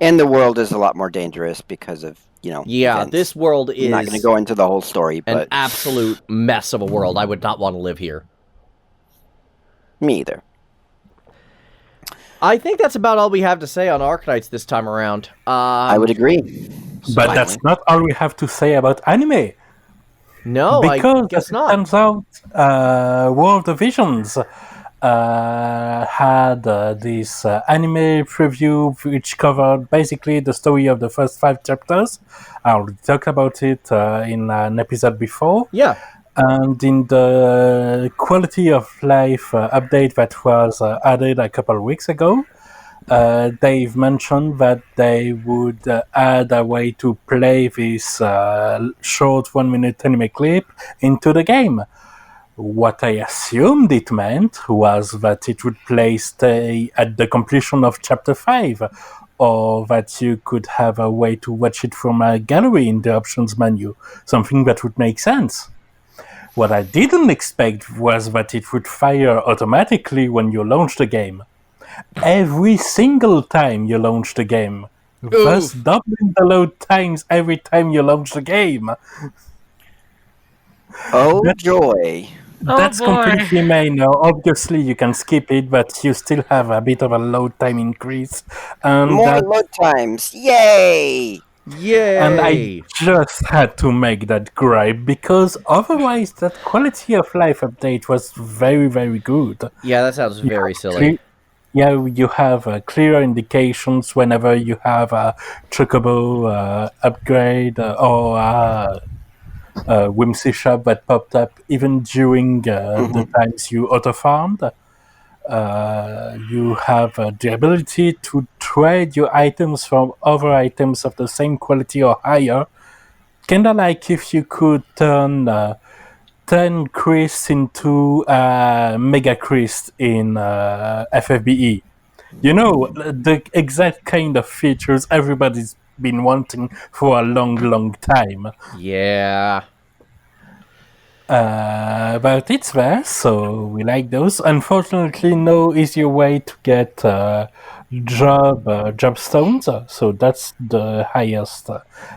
Speaker 4: And the world is a lot more dangerous because of,
Speaker 1: Yeah,
Speaker 4: events.
Speaker 1: this world is
Speaker 4: I'm not going to go into the whole story,
Speaker 1: an
Speaker 4: but
Speaker 1: absolute mess of a world. I would not want to live here.
Speaker 4: me either.
Speaker 1: I think that's about all we have to say on Arknights this time around.
Speaker 4: I would agree.
Speaker 3: But that's not all we have to say about anime.
Speaker 1: No,
Speaker 3: Because
Speaker 1: I guess
Speaker 3: it
Speaker 1: not.
Speaker 3: turns out World of Visions had this anime preview which covered basically the story of the first 5 chapters. I already talked about it in an episode before.
Speaker 1: Yeah.
Speaker 3: And in the quality of life update that was added a couple of weeks ago, they've mentioned that they would add a way to play this short 1-minute anime clip into the game. What I assumed it meant was that it would stay at the completion of chapter 5, or that you could have a way to watch it from a gallery in the options menu, something that would make sense. What I didn't expect was that it would fire automatically when you launch the game. Every single time you launch the game. Thus doubling the load times every time you launch the game.
Speaker 4: Oh, joy.
Speaker 3: That's
Speaker 2: boy.
Speaker 3: completely minor. Obviously, you can skip it, but you still have a bit of a load time increase. And
Speaker 4: More load times. Yay!
Speaker 1: Yay!
Speaker 3: And I just had to make that gripe, because otherwise that quality of life update was very, very good.
Speaker 1: Yeah, that sounds very silly.
Speaker 3: You have clear indications whenever you have a chocobo upgrade or a whimsy shop that popped up even during the times you auto-farmed. You have the ability to trade your items from other items of the same quality or higher. Kinda like if you could turn 10 Chris into Mega Chris in FFBE. The exact kind of features everybody's been wanting for a long, long time.
Speaker 1: Yeah.
Speaker 3: But it's there, so we like those. Unfortunately, no easier way to get job stones, so that's the highest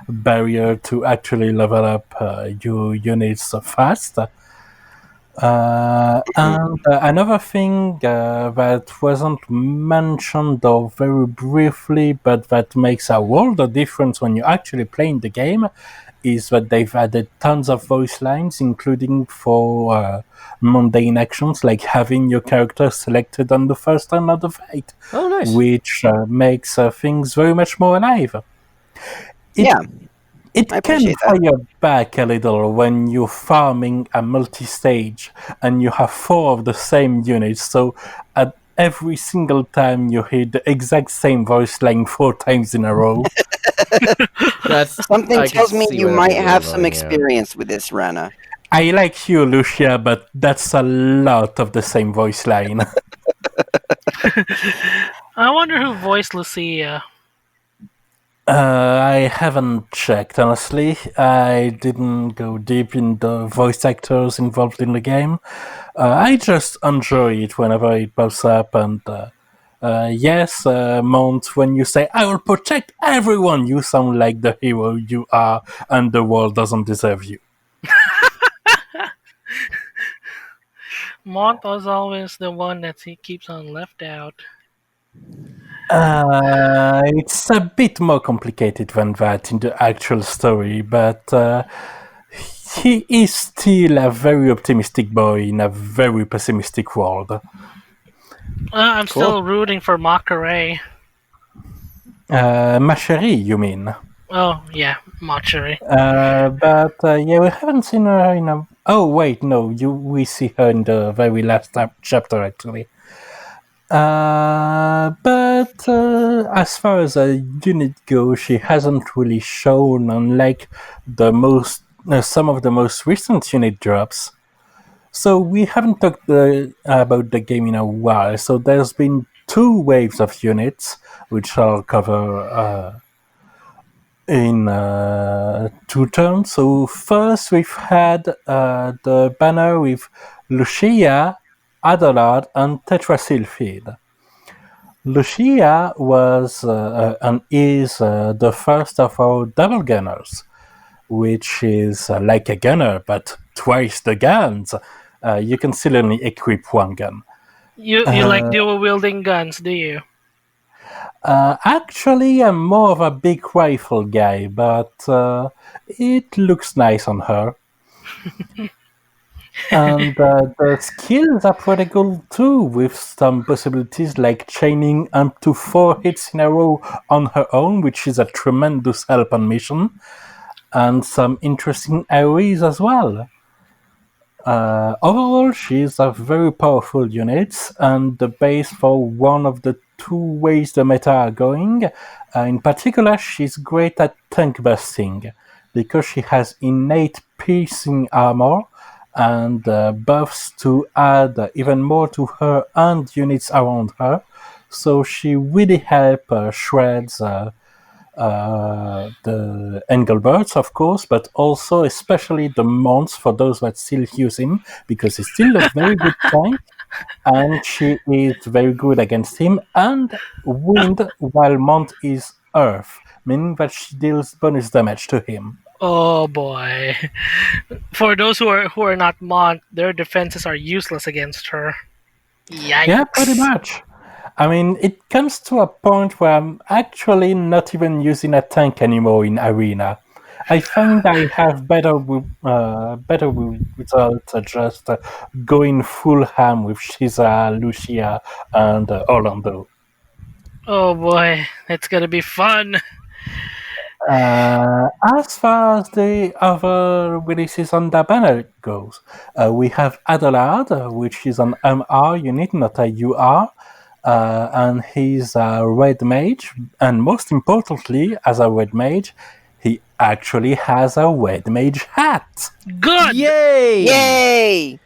Speaker 3: barrier to actually level up your units fast. And another thing that wasn't mentioned or very briefly, but that makes a world of difference when you actually playing the game, is that they've added tons of voice lines, including for mundane actions like having your character selected on the first turn of the fight.
Speaker 1: Oh, nice.
Speaker 3: Which makes things very much more alive. It
Speaker 4: I
Speaker 3: can
Speaker 4: appreciate that.
Speaker 3: fire back a little when you're farming a multi-stage and you have 4 of the same units, so at every single time you hear the exact same voice line 4 times in a row.
Speaker 4: Something
Speaker 1: I can
Speaker 4: tells me
Speaker 1: see
Speaker 4: you
Speaker 1: where
Speaker 4: might
Speaker 1: they're
Speaker 4: have
Speaker 1: going,
Speaker 4: some
Speaker 1: yeah.
Speaker 4: experience with this, Rana.
Speaker 3: I like you, Lucia, but that's a lot of the same voice line.
Speaker 2: I wonder who voiced Lucia.
Speaker 3: I haven't checked, honestly. I didn't go deep in the voice actors involved in the game. I just enjoy it whenever it pops up, and yes, Mount, when you say, I will protect everyone, you sound like the hero you are, and the world doesn't deserve you.
Speaker 2: Mont was always the one that he keeps on left out.
Speaker 3: It's a bit more complicated than that in the actual story, but he is still a very optimistic boy in a very pessimistic world.
Speaker 2: I'm still rooting for Mockeray.
Speaker 3: Macherie, you mean?
Speaker 2: Oh, yeah, Mockeray.
Speaker 3: But yeah, we haven't seen her in a... Oh, wait, no, we see her in the very last chapter, actually. But as far as a unit goes, she hasn't really shown, unlike some of the most recent unit drops. So we haven't talked about the game in a while. So there's been 2 waves of units, which I'll cover in 2 turns. So first we've had the banner with Lucia, Adelard, and Tetra Sylpheed. Lucia was and is the first of our double gunners, which is like a gunner, but twice the guns. You can still only equip 1 gun.
Speaker 2: You like dual-wielding guns, do you?
Speaker 3: Actually, I'm more of a big rifle guy, but it looks nice on her. And the skills are pretty cool too, with some possibilities like chaining up to 4 hits in a row on her own, which is a tremendous help on mission, and some interesting AoEs as well. Overall, she's a very powerful unit, and the base for one of the 2 ways the meta are going. In particular, she's great at tank busting, because she has innate piercing armor, and buffs to add even more to her and units around her, so she really helps shreds the Engelberts, of course, but also especially the Monts, for those that still use him, because he's still a very good tank, and she is very good against him, and wind, while Mont is earth, meaning that she deals bonus damage to him.
Speaker 2: Oh boy! For those who are not Mont, their defenses are useless against her. Yikes!
Speaker 3: Yeah, pretty much. I mean, it comes to a point where I'm actually not even using a tank anymore in Arena. I find I have better results just going full ham with Shiza, Lucia, and Orlando.
Speaker 2: Oh boy, it's gonna be fun!
Speaker 3: As far as the other releases on the banner goes, we have Adelard, which is an MR unit, not a UR, and he's a red mage, and most importantly, as a red mage, he actually has a red mage hat.
Speaker 2: Good!
Speaker 1: Yay!
Speaker 4: Yay!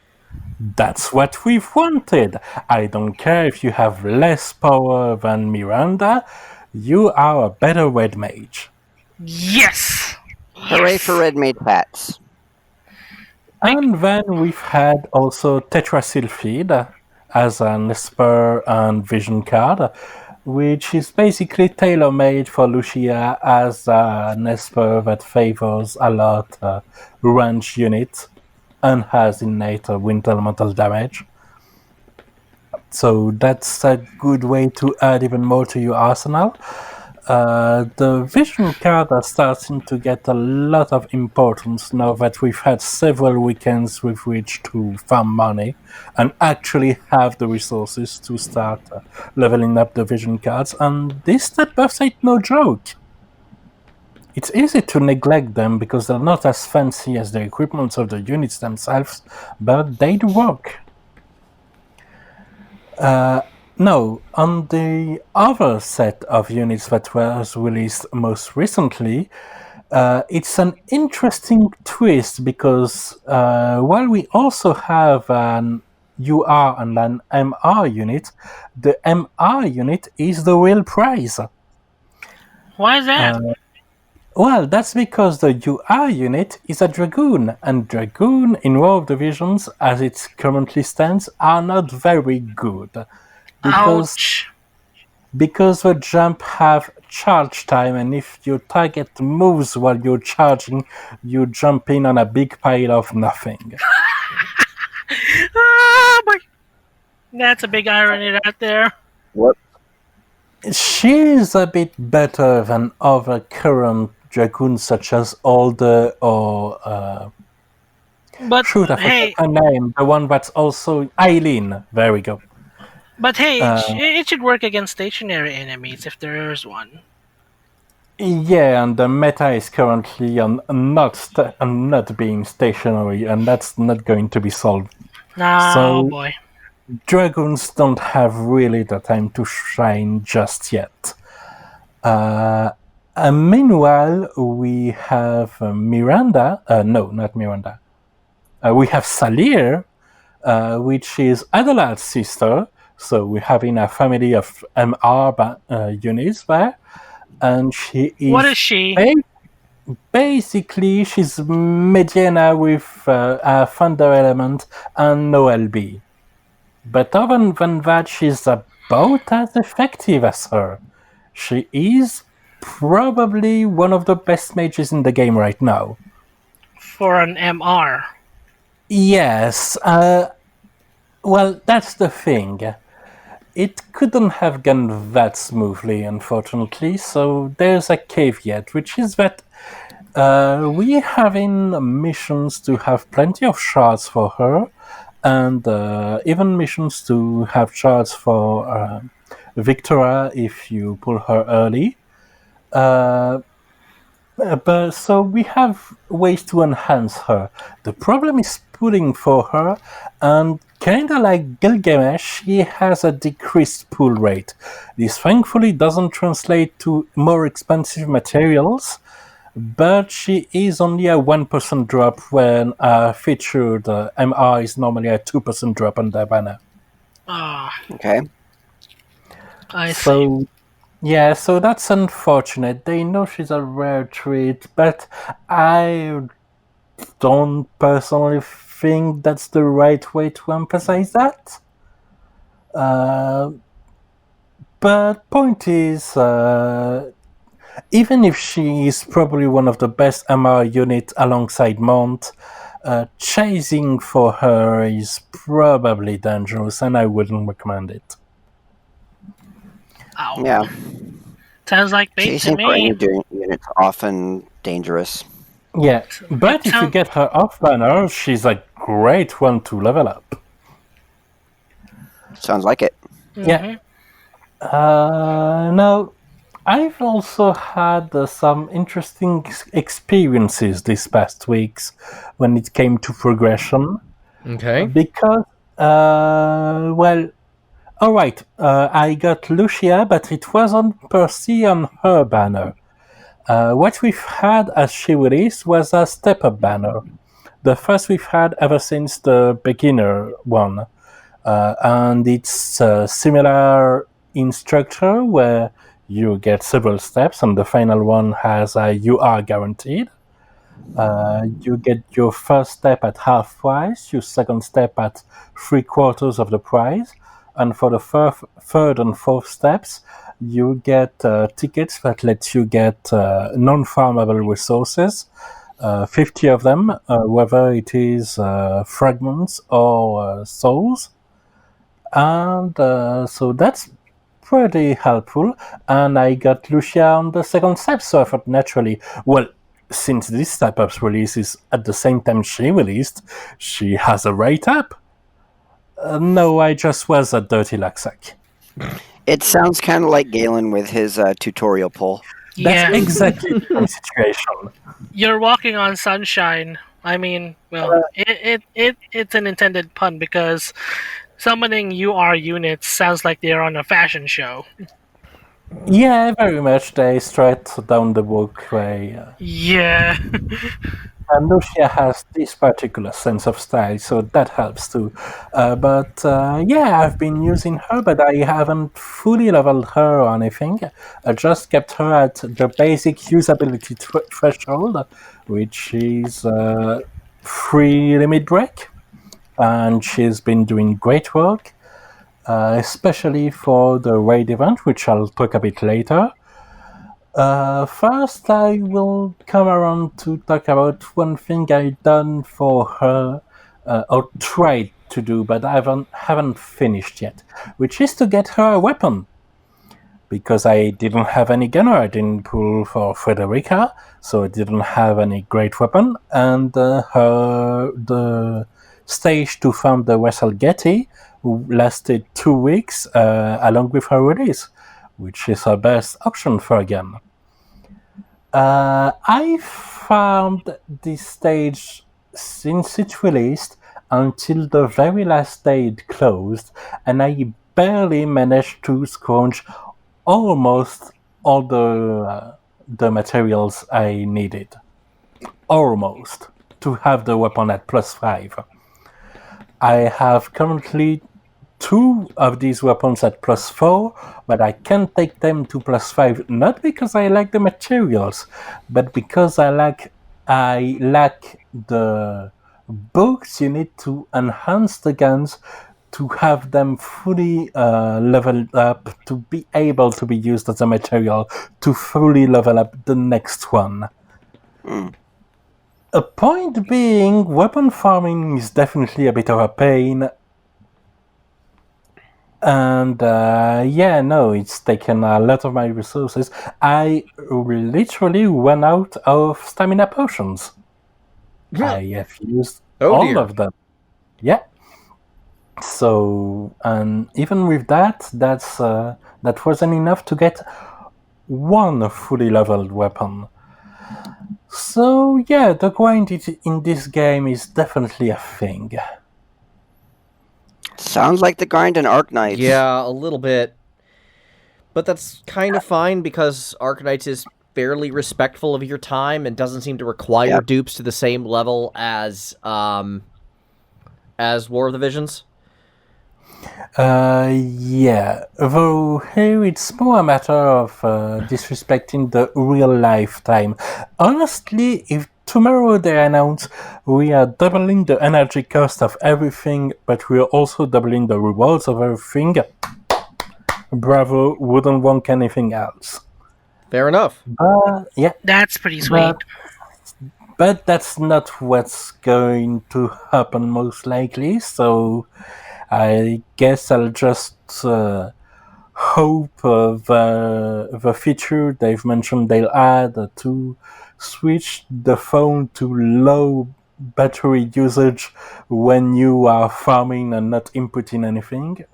Speaker 3: That's what we've wanted. I don't care if you have less power than Miranda, you are a better red mage.
Speaker 2: Yes!
Speaker 4: Hooray for red mage hats.
Speaker 3: And then we've had also Tetra Sylpheed as an Esper and Vision card, which is basically tailor-made for Lucia as an Esper that favors a lot range unit and has innate wind elemental damage. So that's a good way to add even more to your arsenal. The Vision card are starting to get a lot of importance now that we've had several weekends with which to farm money and actually have the resources to start leveling up the Vision cards, and this stat buffs ain't no joke. It's easy to neglect them because they're not as fancy as the equipments of the units themselves, but they do work. Now, on the other set of units that was released most recently, it's an interesting twist because while we also have an UR and an MR unit, the MR unit is the real prize.
Speaker 2: Why is that?
Speaker 3: Well, that's because the UR unit is a Dragoon, and Dragoon in War of Divisions, as it currently stands, are not very good.
Speaker 2: Ouch.
Speaker 3: Because the jump have charge time, and if your target moves while you're charging, you jump in on a big pile of nothing.
Speaker 2: That's a big irony right there.
Speaker 4: What?
Speaker 3: She's a bit better than other current Dragoons such as Alder or
Speaker 2: But
Speaker 3: shoot, I forgot her name. The one that's also Eileen. There we go.
Speaker 2: But hey, it should work against stationary enemies if there is one.
Speaker 3: Yeah, and the meta is currently on not being stationary, and that's not going to be solved.
Speaker 2: Oh boy.
Speaker 3: Dragoons don't have really the time to shine just yet. Meanwhile, we have Miranda. No, not Miranda. We have Salire, which is Adelard's sister. So we're having a family of MR units there. And she is...
Speaker 2: What is she?
Speaker 3: Basically, she's Mediana with a Thunder element and no LB. But other than that, she's about as effective as her. She is probably one of the best mages in the game right now.
Speaker 2: For an MR?
Speaker 3: Yes. Well, that's the thing. It couldn't have gone that smoothly, unfortunately, so there's a caveat, which is that we're having missions to have plenty of shards for her, and even missions to have shards for Viktora if you pull her early. But so we have ways to enhance her. The problem is pulling for her, and kinda like Gilgamesh, she has a decreased pull rate. This thankfully doesn't translate to more expensive materials, but she is only a 1% drop when featured MR is normally a 2% drop on their banner.
Speaker 4: Okay.
Speaker 2: I see.
Speaker 3: Yeah, so that's unfortunate. They know she's a rare treat, but I don't personally think that's the right way to emphasize that. But point is, even if she is probably one of the best MR units alongside Mont, chasing for her is probably dangerous, and I wouldn't recommend it.
Speaker 2: Ow.
Speaker 4: Yeah.
Speaker 2: Sounds like bait to
Speaker 4: Chasing for
Speaker 2: me.
Speaker 4: any unit's often dangerous.
Speaker 3: Yeah, but if you get her off banner, she's a great one to level up.
Speaker 4: Sounds like it.
Speaker 3: Yeah. Now, I've also had some interesting experiences these past weeks when it came to progression.
Speaker 1: Okay.
Speaker 3: Because, alright, I got Lucia, but it wasn't per se on her banner. What we've had as she released was a step-up banner. The first we've had ever since the beginner one. And it's similar in structure where you get several steps, and the final one has a UR guaranteed. You get your first step at half price, your second step at 3/4 of the price, and for the third and fourth steps, you get tickets that let you get non-farmable resources, 50 of them, whether it is fragments or souls. And so that's pretty helpful. And I got Lucia on the second step, so I thought naturally, well, since this step-up's release is at the same time she released, she has a rate up. No, I just was a dirty lucksack.
Speaker 4: It sounds kind of like Galen with his tutorial pull.
Speaker 3: That's exactly the situation.
Speaker 2: You're walking on sunshine. I mean, well, it's an intended pun because summoning UR units sounds like they're on a fashion show.
Speaker 3: Yeah, very much. They straight down the walkway.
Speaker 2: Yeah.
Speaker 3: And Lucia has this particular sense of style, so that helps too. I've been using her, but I haven't fully leveled her or anything. I just kept her at the basic usability threshold, which is 3 limit break. And she's been doing great work, especially for the raid event, which I'll talk a bit later. First, I will come around to talk about one thing I've done for her, or tried to do, but I haven't finished yet, which is to get her a weapon. Because I didn't have any gunner, I didn't pull for Frederica, so I didn't have any great weapon, and the stage to farm the Ras Algethi lasted 2 weeks, along with her release, which is her best option for a gun. I farmed this stage since it released until the very last day it closed, and I barely managed to scrounge almost all the materials I needed. Almost. To have the weapon at +5. I have currently 2 of these weapons at +4, but I can't take them to +5, not because I lack the materials, but because I lack the books you need to enhance the guns to have them fully leveled up, to be able to be used as a material, to fully level up the next one. A point being, weapon farming is definitely a bit of a pain. And it's taken a lot of my resources. I literally ran out of stamina potions. I have used all of them. Yeah. So, and even with that, that wasn't enough to get one fully leveled weapon. So yeah, the grind in this game is definitely a thing.
Speaker 4: Sounds like the grind in Arknights.
Speaker 1: Yeah, a little bit. But that's kind of fine because Arknights is fairly respectful of your time and doesn't seem to require dupes to the same level as War of the Visions.
Speaker 3: Though here it's more a matter of disrespecting the real life time. Honestly, if tomorrow they announce we are doubling the energy cost of everything, but we are also doubling the rewards of everything, bravo, wouldn't want anything else.
Speaker 1: Fair enough.
Speaker 2: That's pretty sweet.
Speaker 3: But that's not what's going to happen most likely, so I guess I'll just hope the feature they've mentioned they'll add to switch the phone to low battery usage when you are farming and not inputting anything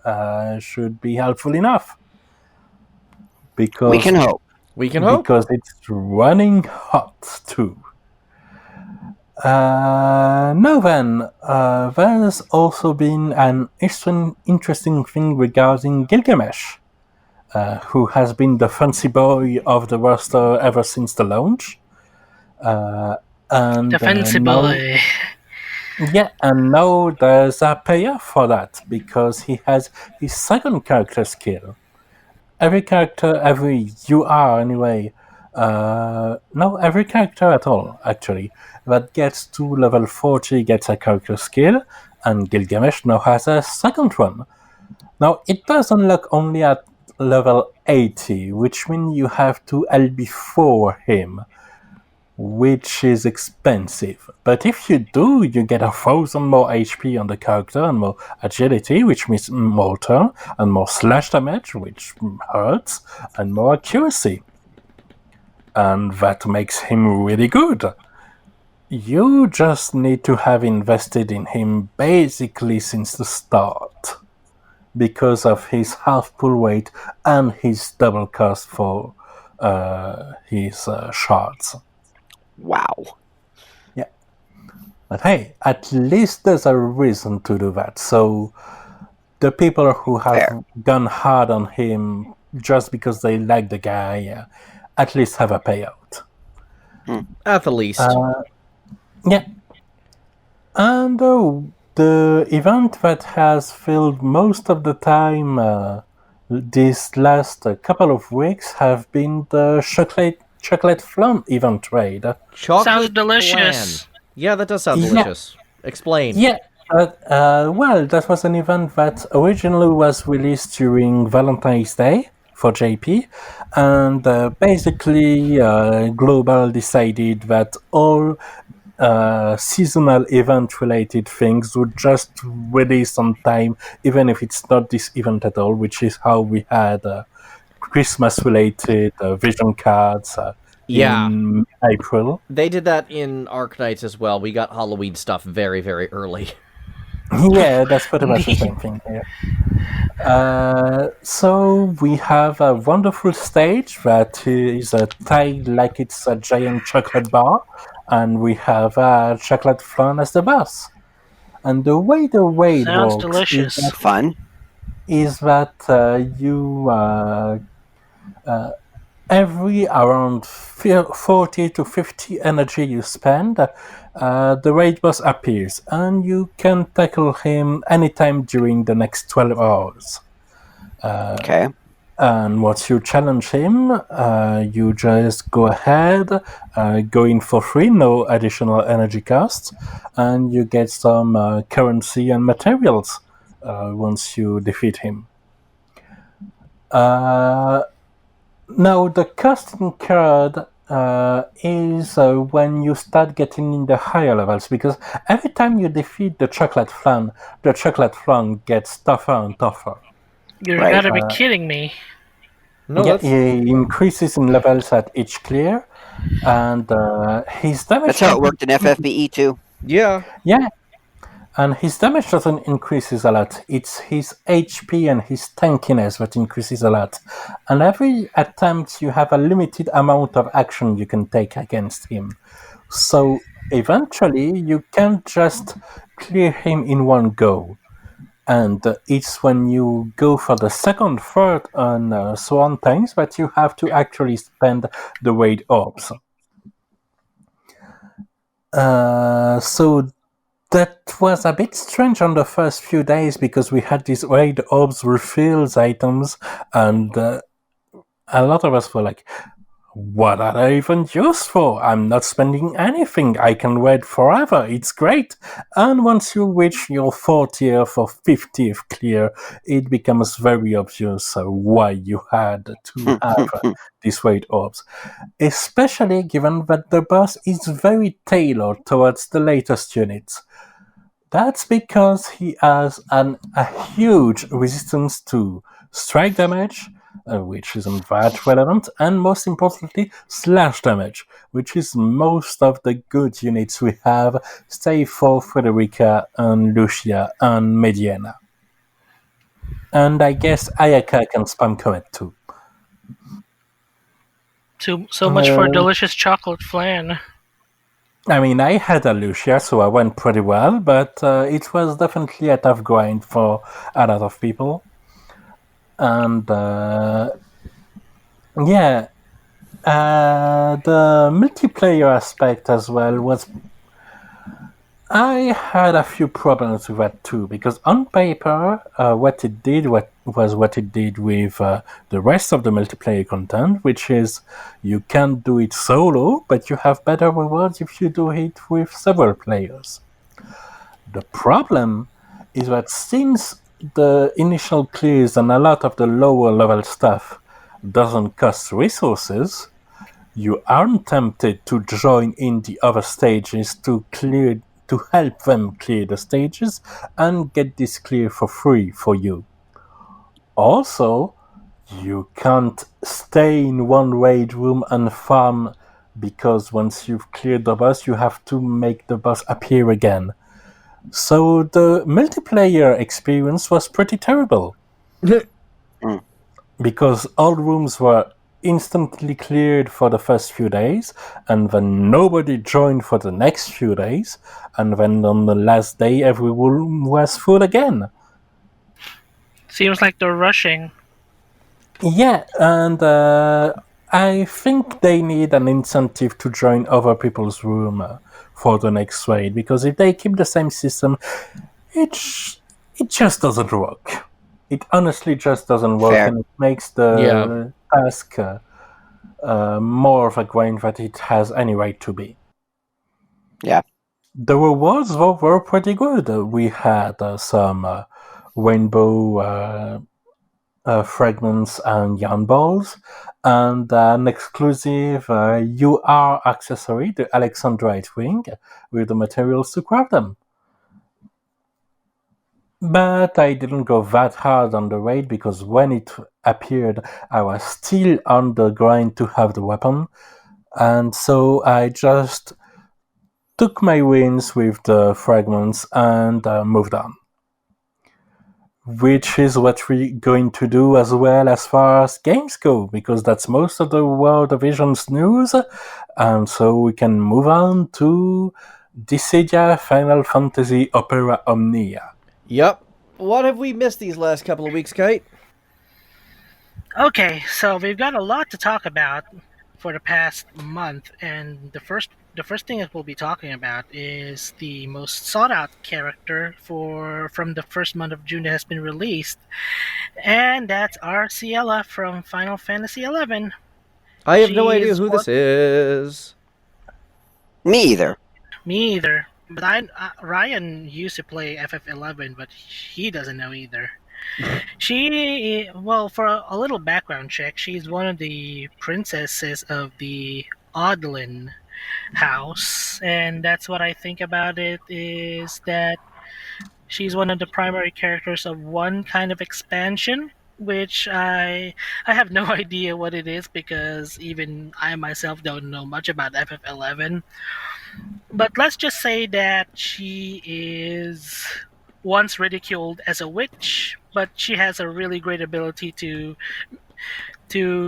Speaker 3: should be helpful enough. Because
Speaker 4: we can hope.
Speaker 3: Because it's running hot too. There's also been an interesting thing regarding Gilgamesh, who has been the fancy boy of the roster ever since the launch.
Speaker 2: The fancy boy.
Speaker 3: Yeah, and now there's a payoff for that, because he has his second character skill. Every character, every character at all, actually, that gets to level 40 gets a character skill, and Gilgamesh now has a second one. Now, it does unlock only at level 80, which means you have to LB4 him, which is expensive. But if you do, you get 1,000 more HP on the character and more agility, which means more turn, and more slash damage, which hurts, and more accuracy. And that makes him really good. You just need to have invested in him basically since the start, because of his half pull weight and his double cost for his shards.
Speaker 4: Wow.
Speaker 3: Yeah. But hey, at least there's a reason to do that. So the people who have gone hard on him just because they like the guy, at least have a payout.
Speaker 1: At the least.
Speaker 3: Yeah. And the event that has filled most of the time these last couple of weeks have been the chocolate flan event raid.
Speaker 1: Chocolate
Speaker 2: Sounds delicious.
Speaker 1: Flan. Yeah, that does sound
Speaker 3: Yeah.
Speaker 1: delicious. Explain.
Speaker 3: Yeah, but, well, that was an event that originally was released during Valentine's Day for JP, and basically Global decided that all seasonal event-related things would just release on time, even if it's not this event at all, which is how we had Christmas-related vision cards in April.
Speaker 1: They did that in Arknights as well. We got Halloween stuff very, very early.
Speaker 3: Yeah, that's pretty much the same thing here. So we have a wonderful stage that is tied like it's a giant chocolate bar, and we have a chocolate flan as the boss. And the way
Speaker 2: Sounds
Speaker 3: works
Speaker 2: delicious.
Speaker 4: Fun.
Speaker 3: is that you every around 40 to 50 energy you spend, the raid boss appears, and you can tackle him anytime during the next 12 hours.
Speaker 4: Okay.
Speaker 3: And once you challenge him, you just go ahead, go in for free, no additional energy costs, and you get some currency and materials once you defeat him. Now, the cost incurred is when you start getting in the higher levels, because every time you defeat the chocolate flan gets tougher and tougher.
Speaker 2: You
Speaker 4: Right.
Speaker 2: gotta be kidding me.
Speaker 1: No,
Speaker 3: Yeah,
Speaker 1: that's...
Speaker 3: he increases in levels at each clear, and his damage...
Speaker 4: That's how it worked in FFBE too.
Speaker 1: Yeah.
Speaker 3: Yeah, and his damage doesn't increase a lot. It's his HP and his tankiness that increases a lot. And every attempt, you have a limited amount of action you can take against him. So eventually, you can't just clear him in one go. And it's when you go for the second, third, and so on times that you have to actually spend the raid orbs. So that was a bit strange on the first few days, because we had these raid orbs refills items, and a lot of us were like, what are they even used for? I'm not spending anything. I can raid forever. It's great. And once you reach your 40th or 50th clear, it becomes very obvious why you had to have these raid orbs. Especially given that the boss is very tailored towards the latest units. That's because he has a huge resistance to strike damage, which isn't that relevant, and most importantly, slash damage, which is most of the good units we have, save for Frederica and Lucia and Mediana. And I guess Ayaka can spam comet too.
Speaker 2: So much for delicious chocolate flan.
Speaker 3: I mean, I had a Lucia, so I went pretty well, but it was definitely a tough grind for a lot of people. And the multiplayer aspect as well was... I had a few problems with that too, because on paper, what it did with the rest of the multiplayer content, which is you can't do it solo, but you have better rewards if you do it with several players. The problem is that since the initial clears and a lot of the lower level stuff doesn't cost resources, you aren't tempted to join in the other stages to help them clear the stages and get this clear for free for you. Also, you can't stay in one raid room and farm, because once you've cleared the boss, you have to make the boss appear again. So the multiplayer experience was pretty terrible. Because all rooms were instantly cleared for the first few days, and then nobody joined for the next few days, and then on the last day every room was full again.
Speaker 2: Seems like they're rushing.
Speaker 3: Yeah, and I think they need an incentive to join other people's room for the next raid, because if they keep the same system, it just doesn't work. It honestly just doesn't work,
Speaker 4: Fair.
Speaker 3: and it makes the task more of a grind that it has any right to be.
Speaker 4: Yeah.
Speaker 3: The rewards were pretty good. We had some rainbow fragments and yarn balls, and an exclusive UR accessory, the Alexandrite ring, with the materials to craft them. But I didn't go that hard on the raid, because when it appeared, I was still on the grind to have the weapon, and so I just took my wins with the fragments and moved on. Which is what we're going to do as well as far as games go, because that's most of the World Division's news, and so we can move on to Dissidia Final Fantasy Opera Omnia.
Speaker 1: Yep. What have we missed these last couple of weeks, Kite?
Speaker 2: Okay, so we've got a lot to talk about for the past month, and the first thing that we'll be talking about is the most sought out character from the first month of June that has been released, and that's Arciela from Final Fantasy XI.
Speaker 1: I have no idea who this is.
Speaker 4: Me either.
Speaker 2: Me either. But Ryan used to play FF11, but he doesn't know either. For a little background check, she's one of the princesses of the Odlin house, and that's what I think about it, is that she's one of the primary characters of one kind of expansion, which I have no idea what it is, because even I myself don't know much about FF11. But let's just say that she is once ridiculed as a witch, but she has a really great ability to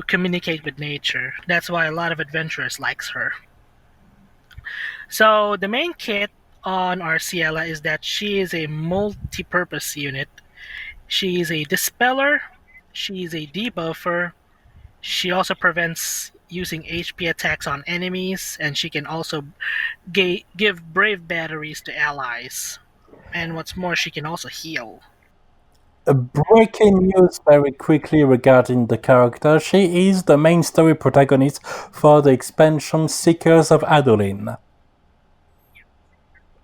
Speaker 2: communicate with nature. That's why a lot of adventurers likes her. So the main kit on Arciela is that she is a multi-purpose unit. She is a dispeller, she is a debuffer, she also prevents using HP attacks on enemies, and she can also give brave batteries to allies. And what's more, she can also heal.
Speaker 3: Breaking news very quickly regarding the character. She is the main story protagonist for the expansion Seekers of Adolin.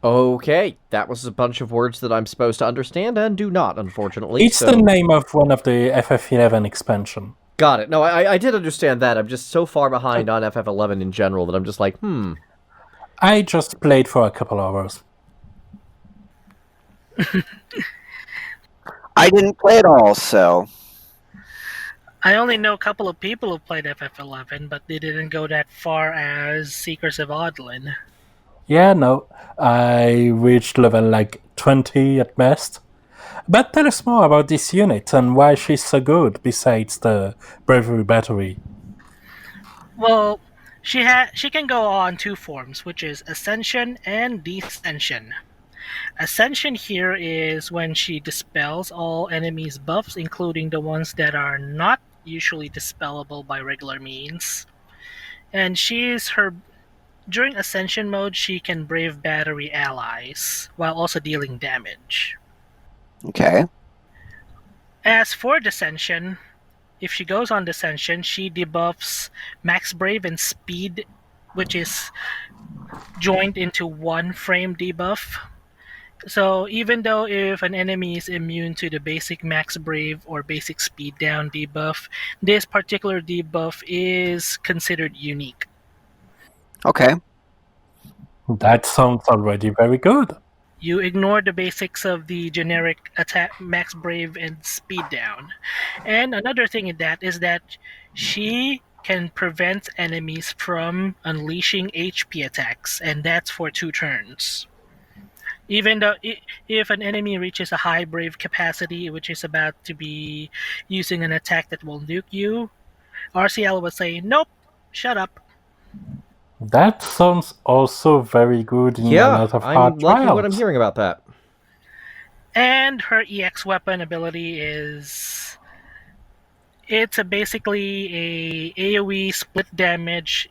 Speaker 1: Okay, that was a bunch of words that I'm supposed to understand and do not, unfortunately.
Speaker 3: It's the name of one of the FF11 expansion.
Speaker 1: Got it. No, I did understand that. I'm just so far behind on FF11 in general that I'm just like,
Speaker 3: I just played for a couple hours.
Speaker 4: I didn't play it all, so...
Speaker 2: I only know a couple of people who played FF11, but they didn't go that far as Seekers of Odlin.
Speaker 3: Yeah, no. I reached level like 20 at best. But tell us more about this unit and why she's so good, besides the bravery battery.
Speaker 2: Well, she can go on two forms, which is Ascension and Descension. Ascension here is when she dispels all enemies' buffs, including the ones that are not usually dispellable by regular means. And during Ascension mode, she can brave battery allies, while also dealing damage.
Speaker 4: Okay.
Speaker 2: As for Descension, if she goes on Descension, she debuffs Max Brave and Speed, which is joined into one frame debuff. So even though if an enemy is immune to the basic Max Brave or basic Speed Down debuff, this particular debuff is considered unique.
Speaker 4: Okay.
Speaker 3: That sounds already very good.
Speaker 2: You ignore the basics of the generic attack, Max Brave and Speed Down. And another thing in that is that she can prevent enemies from unleashing HP attacks, and that's for 2 turns. Even though if an enemy reaches a high Brave capacity, which is about to be using an attack that will nuke you, RCL would say, "Nope, shut up."
Speaker 3: That sounds also very good in a lot of hard
Speaker 1: I'm
Speaker 3: trials.
Speaker 1: liking what I'm hearing about that.
Speaker 2: And her EX weapon ability is It's basically a AoE split damage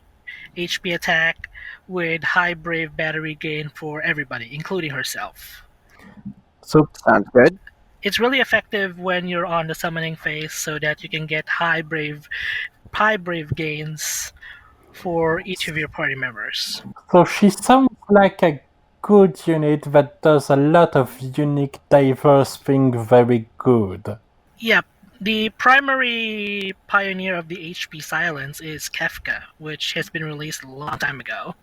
Speaker 2: HP attack with high Brave battery gain for everybody, including herself.
Speaker 3: So
Speaker 4: Sounds good.
Speaker 2: It's really effective when you're on the summoning phase, so that you can get high Brave gains for each of your party members.
Speaker 3: So she sounds like a good unit that does a lot of unique, diverse things very good.
Speaker 2: Yep. The primary pioneer of the HP silence is Kefka, which has been released a long time ago.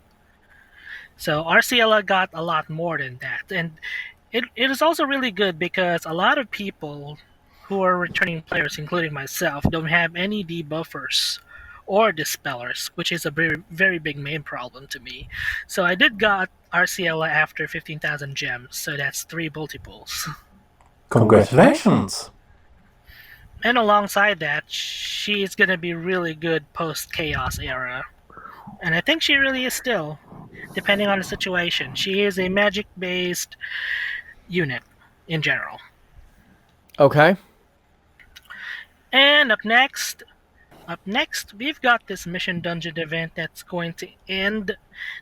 Speaker 2: So Arciela got a lot more than that. And it is also really good because a lot of people who are returning players, including myself, don't have any debuffers or dispellers, which is a very, very big main problem to me. So I did got Arciela after 15,000 gems, so that's 3 multiples.
Speaker 3: Congratulations!
Speaker 2: And alongside that, she's gonna be really good post-Chaos era. And I think she really is still, depending on the situation. She is a magic-based unit in general.
Speaker 1: Okay.
Speaker 2: And up next, we've got this mission dungeon event that's going to end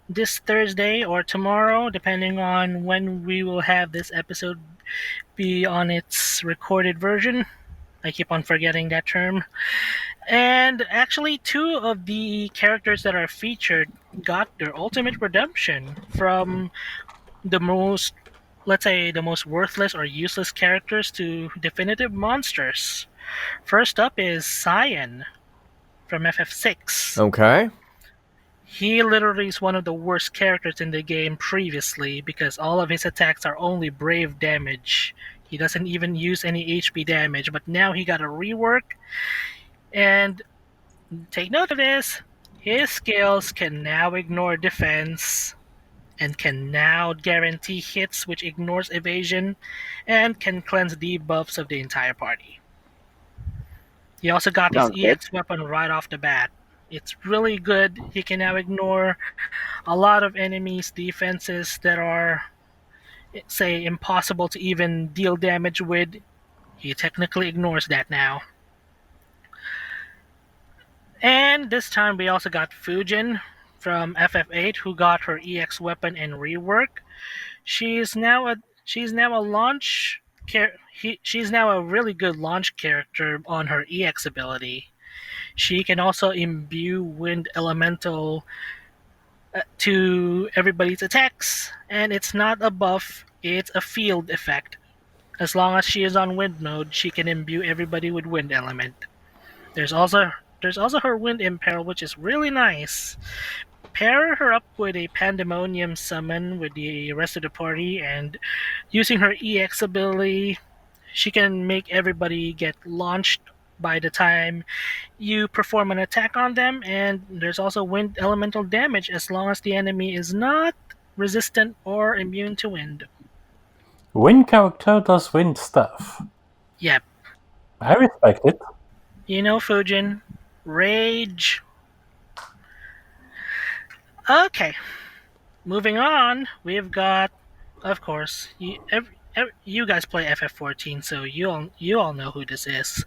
Speaker 2: this Thursday or tomorrow, depending on when we will have this episode be on its recorded version. I keep on forgetting that term. And actually, 2 of the characters that are featured got their ultimate redemption from the most, let's say, the most worthless or useless characters to definitive monsters. First up is Cyan from FF6.
Speaker 1: Okay.
Speaker 2: He literally is one of the worst characters in the game previously because all of his attacks are only brave damage. He doesn't even use any HP damage, but now he got a rework. And take note of this, his skills can now ignore defense and can now guarantee hits which ignores evasion and can cleanse debuffs of the entire party. He also got his EX weapon right off the bat. It's really good. He can now ignore a lot of enemies' defenses that are, say, impossible to even deal damage with. He technically ignores that now. And this time we also got Fujin from FF8, who got her EX weapon and rework. She's now a really good launch character on her EX ability. She can also imbue Wind Elemental to everybody's attacks, and it's not a buff, it's a field effect. As long as she is on Wind mode, she can imbue everybody with Wind Element. There's also her Wind Imperil, which is really nice. Pair her up with a Pandemonium summon with the rest of the party, and using her EX ability, she can make everybody get launched by the time you perform an attack on them, and there's also Wind Elemental damage as long as the enemy is not resistant or immune to wind.
Speaker 3: Wind character does wind stuff.
Speaker 2: Yep.
Speaker 3: I respect it.
Speaker 2: You know, Fujin. Rage. Okay. Moving on, we've got, of course, you guys play FF14, so you all know who this is.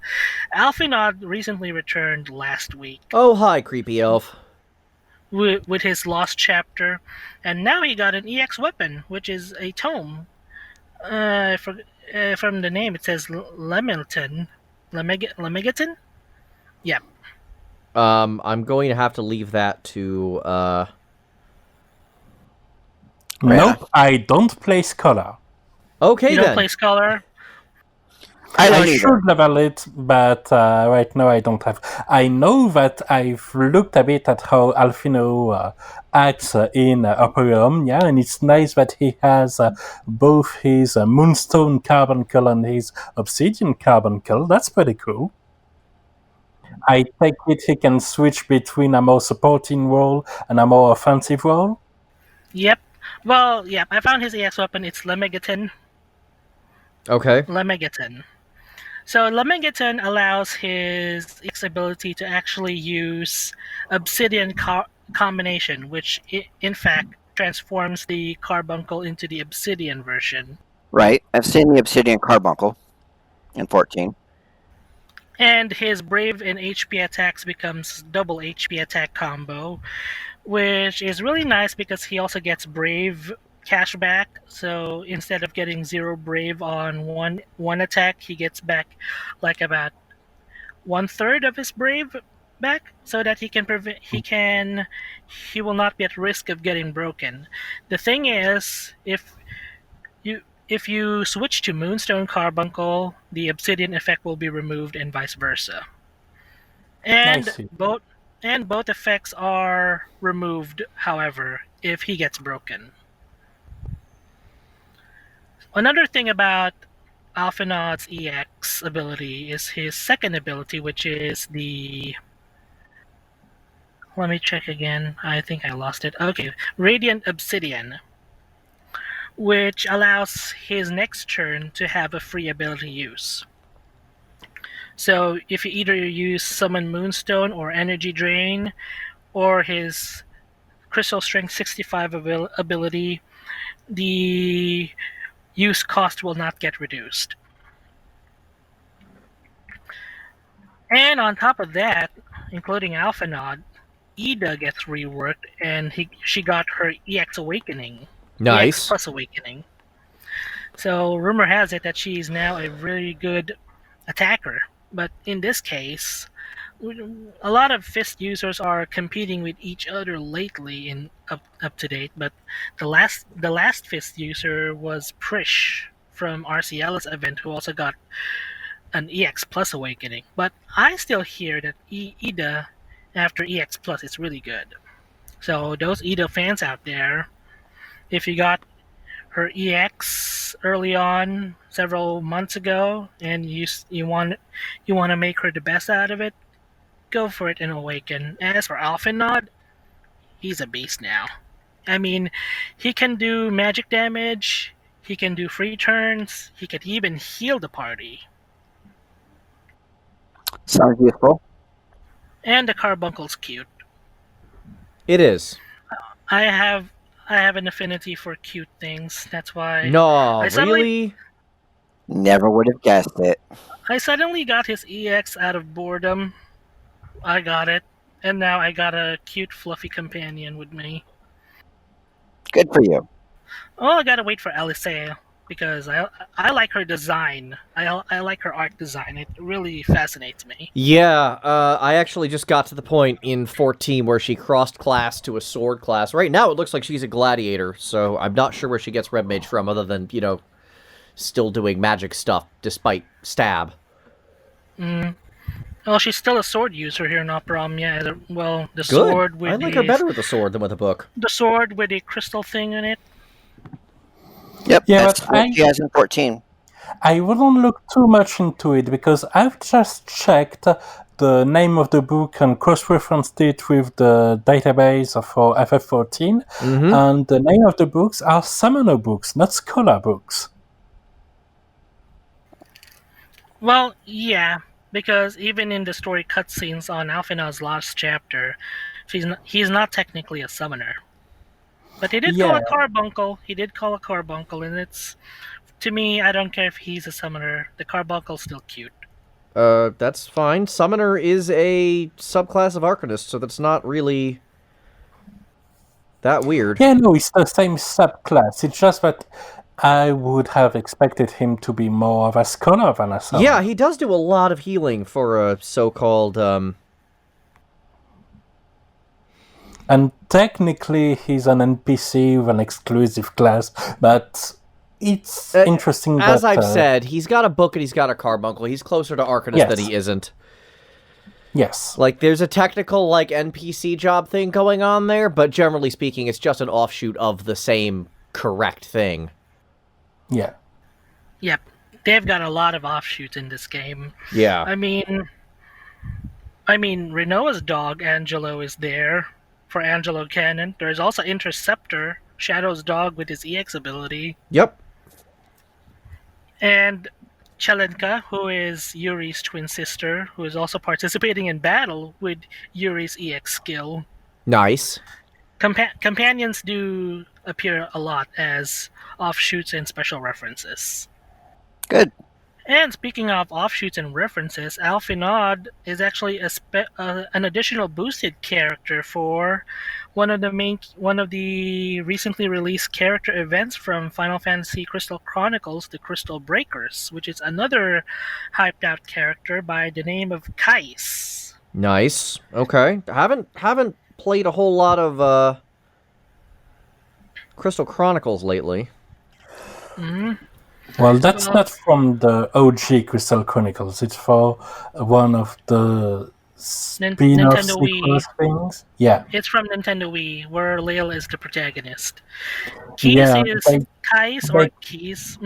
Speaker 2: Alphinod recently returned last week.
Speaker 1: Oh, hi, creepy elf.
Speaker 2: With his lost chapter, and now he got an EX weapon, which is a tome. From the name, it says Lemegeton. Yep.
Speaker 1: I'm going to have to leave that to,
Speaker 3: Nope, I don't play Scholar.
Speaker 1: Okay,
Speaker 2: you
Speaker 1: then.
Speaker 2: don't play Scholar?
Speaker 3: I should level it, but right now I don't have. I know that I've looked a bit at how Alfino acts in Upper Omnia, and it's nice that he has both his Moonstone Carbuncle and his Obsidian Carbuncle. That's pretty cool. I take it he can switch between a more supporting role and a more offensive role?
Speaker 2: Yep. Well, yep, I found his EX weapon. It's Lemegeton.
Speaker 1: Okay.
Speaker 2: Lemegeton. So Lemegeton allows his EX ability to actually use Obsidian combination, which in fact transforms the Carbuncle into the Obsidian version.
Speaker 4: Right. I've seen the Obsidian Carbuncle in 14.
Speaker 2: And his Brave and HP attacks becomes double HP attack combo, which is really nice because he also gets Brave cashback. So instead of getting 0 Brave on one attack, he gets back like about 1/3 of his Brave back, so that he will not be at risk of getting broken. The thing is, if you switch to Moonstone Carbuncle, the Obsidian effect will be removed, and vice versa. And both effects are removed, however, if he gets broken. Another thing about Alphinaud's EX ability is his second ability, which is the... Let me check again. I think I lost it. Okay, Radiant Obsidian, which allows his next turn to have a free ability use. So if you either use Summon Moonstone or Energy Drain, or his Crystal Strength 65 ability, the use cost will not get reduced. And on top of that, including Alphinaud, Ida gets reworked, and she got her EX Awakening.
Speaker 1: Nice.
Speaker 2: EX plus Awakening. So rumor has it that she's now a really good attacker. But in this case, a lot of Fist users are competing with each other lately in up to date. But the last Fist user was Prish from Arciela's event, who also got an EX plus Awakening. But I still hear that Ida after EX plus is really good. So those Ida fans out there, if you got her EX early on several months ago and you want to make her the best out of it, go for it and awaken. As for Alphinaud, he's a beast now. I mean, he can do magic damage, he can do free turns, he can even heal the party.
Speaker 4: Sounds useful.
Speaker 2: And the carbuncle's cute.
Speaker 1: It is.
Speaker 2: I have an affinity for cute things. That's why.
Speaker 1: No, really?
Speaker 4: Never would have guessed it.
Speaker 2: I suddenly got his EX out of boredom. I got it, and now I got a cute, fluffy companion with me.
Speaker 4: Good for you.
Speaker 2: Oh, I gotta wait for Alicea, because I like her design. I like her art design. It really fascinates me.
Speaker 1: Yeah, I actually just got to the point in 14 where she crossed class to a sword class. Right now it looks like she's a gladiator, so I'm not sure where she gets Red Mage from, other than, still doing magic stuff despite stab.
Speaker 2: Well, she's still a sword user here in Operam, yeah. Well, the
Speaker 1: Good.
Speaker 2: sword with
Speaker 1: I like her better with a sword than with a book.
Speaker 2: The sword with a crystal thing in it.
Speaker 4: Yep,
Speaker 3: Yeah,
Speaker 4: that's what she has in 14.
Speaker 3: I wouldn't look too much into it because I've just checked the name of the book and cross-referenced it with the database for FF14, and the name of the books are Summoner books, not Scholar books.
Speaker 2: Well, yeah, because even in the story cutscenes on Alphinaud's last chapter, he's not technically a summoner. But he did call a carbuncle. He did call a carbuncle, and it's... To me, I don't care if he's a summoner. The carbuncle's still cute.
Speaker 1: That's fine. Summoner is a subclass of Arcanist, so that's not really that weird.
Speaker 3: Yeah, no, it's the same subclass. It's just that I would have expected him to be more of a scholar than a summoner.
Speaker 1: Yeah, he does do a lot of healing for a so-called,
Speaker 3: And technically, he's an NPC with an exclusive class, but it's interesting
Speaker 1: as
Speaker 3: that...
Speaker 1: I've said, he's got a book and he's got a carbuncle. He's closer to Arcanist than he isn't.
Speaker 3: Yes.
Speaker 1: Like, there's a technical, NPC job thing going on there, but generally speaking, it's just an offshoot of the same correct thing.
Speaker 3: Yeah.
Speaker 2: Yep. They've got a lot of offshoots in this game.
Speaker 1: Yeah.
Speaker 2: I mean, Renoa's dog, Angelo, is there for Angelo Cannon. There's also Interceptor, Shadow's dog with his EX ability.
Speaker 1: Yep.
Speaker 2: And Chelenka, who is Yuri's twin sister, who is also participating in battle with Yuri's EX skill.
Speaker 1: Nice.
Speaker 2: Companions do appear a lot as offshoots and special references.
Speaker 4: Good.
Speaker 2: And speaking of offshoots and references, Alphinaud is actually an additional boosted character for one of the recently released character events from Final Fantasy Crystal Chronicles, the Crystal Breakers, which is another hyped out character by the name of Kais.
Speaker 1: Nice. Okay. Haven't played a whole lot of Crystal Chronicles lately.
Speaker 2: Mm-hmm.
Speaker 3: Well, that's not from the OG Crystal Chronicles. It's for one of the spin-off sequels things. Yeah.
Speaker 2: It's from Nintendo Wii, where Lale is the protagonist. Keys is Kais or Keys.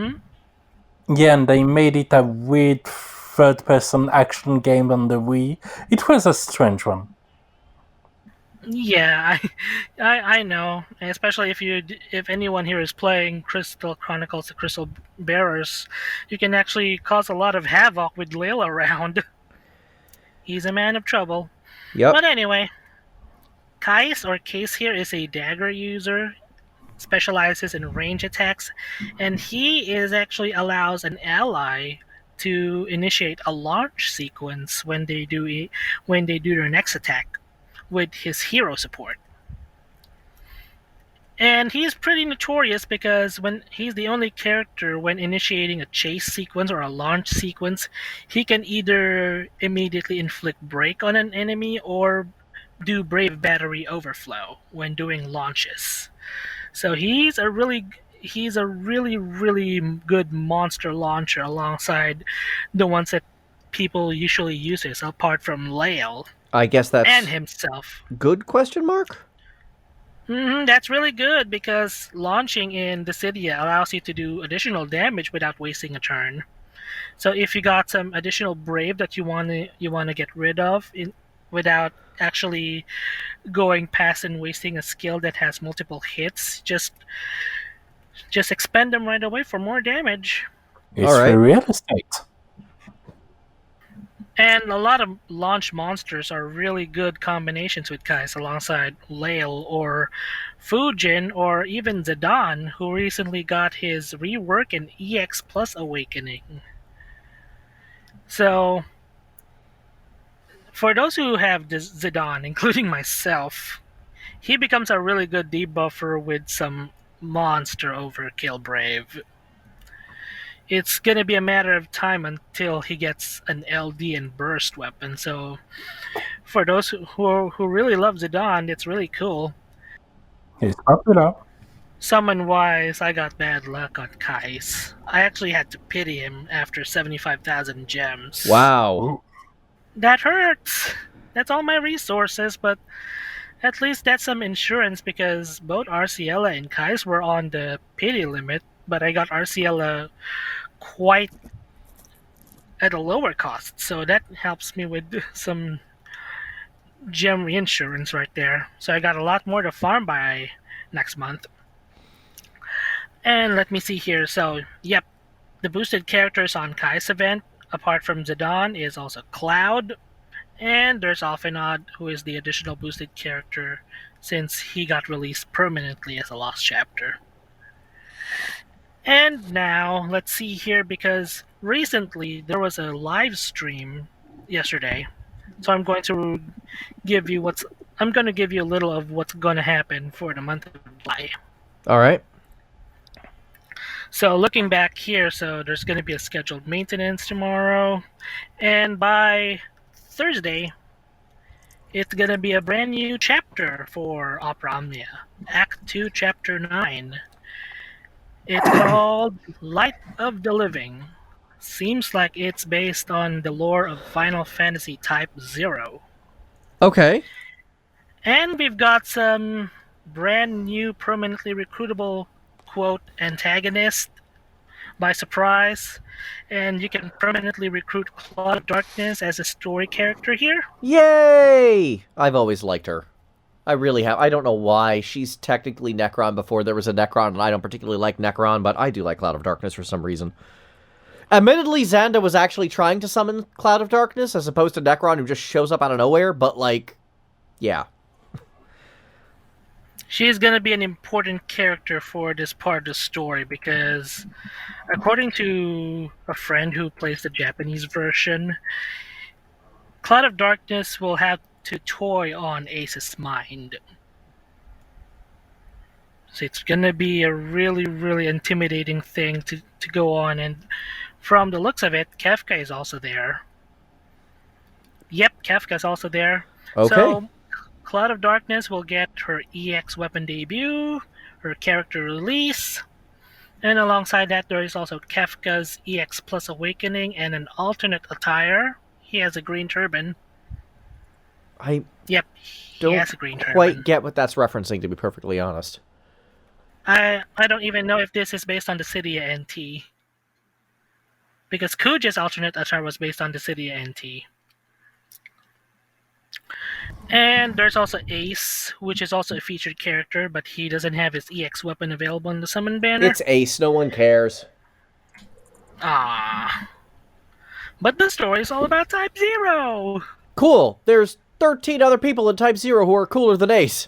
Speaker 3: Yeah, and they made it a weird third-person action game on the Wii. It was a strange one.
Speaker 2: Yeah, I know. Especially if anyone here is playing Crystal Chronicles: The Crystal Bearers, you can actually cause a lot of havoc with Lale around. He's a man of trouble.
Speaker 1: Yep.
Speaker 2: But anyway, Kais or Case here is a dagger user, specializes in range attacks, and he actually allows an ally to initiate a launch sequence when they do their next attack with his hero support. And he's pretty notorious because when he's the only character when initiating a chase sequence or a launch sequence, he can either immediately inflict break on an enemy or do Brave Battery Overflow when doing launches. So he's a really good monster launcher alongside the ones that people usually uses apart from Lale.
Speaker 1: I guess that's
Speaker 2: and himself.
Speaker 1: Good question mark?
Speaker 2: That's really good because launching in Dissidia allows you to do additional damage without wasting a turn. So if you got some additional brave that you wanna get rid of without actually going past and wasting a skill that has multiple hits, just expend them right away for more damage.
Speaker 3: It's for real estate.
Speaker 2: And a lot of launch monsters are really good combinations with Kais alongside Lale or Fujin or even Zidane, who recently got his rework in EX Plus Awakening. So, for those who have Zidane, including myself, he becomes a really good debuffer with some monster overkill brave. It's gonna be a matter of time until he gets an LD and burst weapon. So, for those who really love Zidane, it's really cool.
Speaker 3: He's popular.
Speaker 2: Summon-wise, I got bad luck on Kais. I actually had to pity him after 75,000 gems.
Speaker 1: Wow.
Speaker 2: That hurts! That's all my resources, but at least that's some insurance because both Arciela and Kais were on the pity limit, but I got Arciela quite at a lower cost, so that helps me with some gem reinsurance right there. So I got a lot more to farm by next month. And let me see here. So, yep, the boosted characters on Kai's event, apart from Zidane, is also Cloud, and there's Alphinaud, who is the additional boosted character since he got released permanently as a lost chapter. And now, let's see here, because recently there was a live stream yesterday, so I'm going to give you a little of what's going to happen for the month of July.
Speaker 1: All right.
Speaker 2: So looking back here, so there's going to be a scheduled maintenance tomorrow, and by Thursday, it's going to be a brand new chapter for Opera Omnia, Act 2, Chapter 9. It's called Light of the Living. Seems like it's based on the lore of Final Fantasy Type 0.
Speaker 1: Okay.
Speaker 2: And we've got some brand new permanently recruitable, quote, antagonist by surprise. And you can permanently recruit Cloud of Darkness as a story character here.
Speaker 1: Yay! I've always liked her. I really have. I don't know why. She's technically Necron before there was a Necron, and I don't particularly like Necron, but I do like Cloud of Darkness for some reason. Admittedly, Xanda was actually trying to summon Cloud of Darkness as opposed to Necron, who just shows up out of nowhere, but, like, yeah.
Speaker 2: She's going to be an important character for this part of the story because, according to a friend who plays the Japanese version, Cloud of Darkness will have to toy on Ace's mind. So it's going to be a really, really intimidating thing to go on. And from the looks of it, Kefka is also there. Yep, Kefka's also there.
Speaker 1: Okay.
Speaker 2: So Cloud of Darkness will get her EX weapon debut, her character release, and alongside that there is also Kefka's EX Plus Awakening and an alternate attire. He has a green turban. Yep, he has a green turban.
Speaker 1: Quite get what that's referencing, to be perfectly honest.
Speaker 2: I don't even know if this is based on the Cydia NT. Because Kuja's alternate attire was based on the Cydia NT. And there's also Ace, which is also a featured character, but he doesn't have his EX weapon available in the summon banner.
Speaker 1: It's Ace, no one cares.
Speaker 2: Ah. But the story is all about Type 0!
Speaker 1: Cool, there's 13 other people in Type 0 who are cooler than Ace.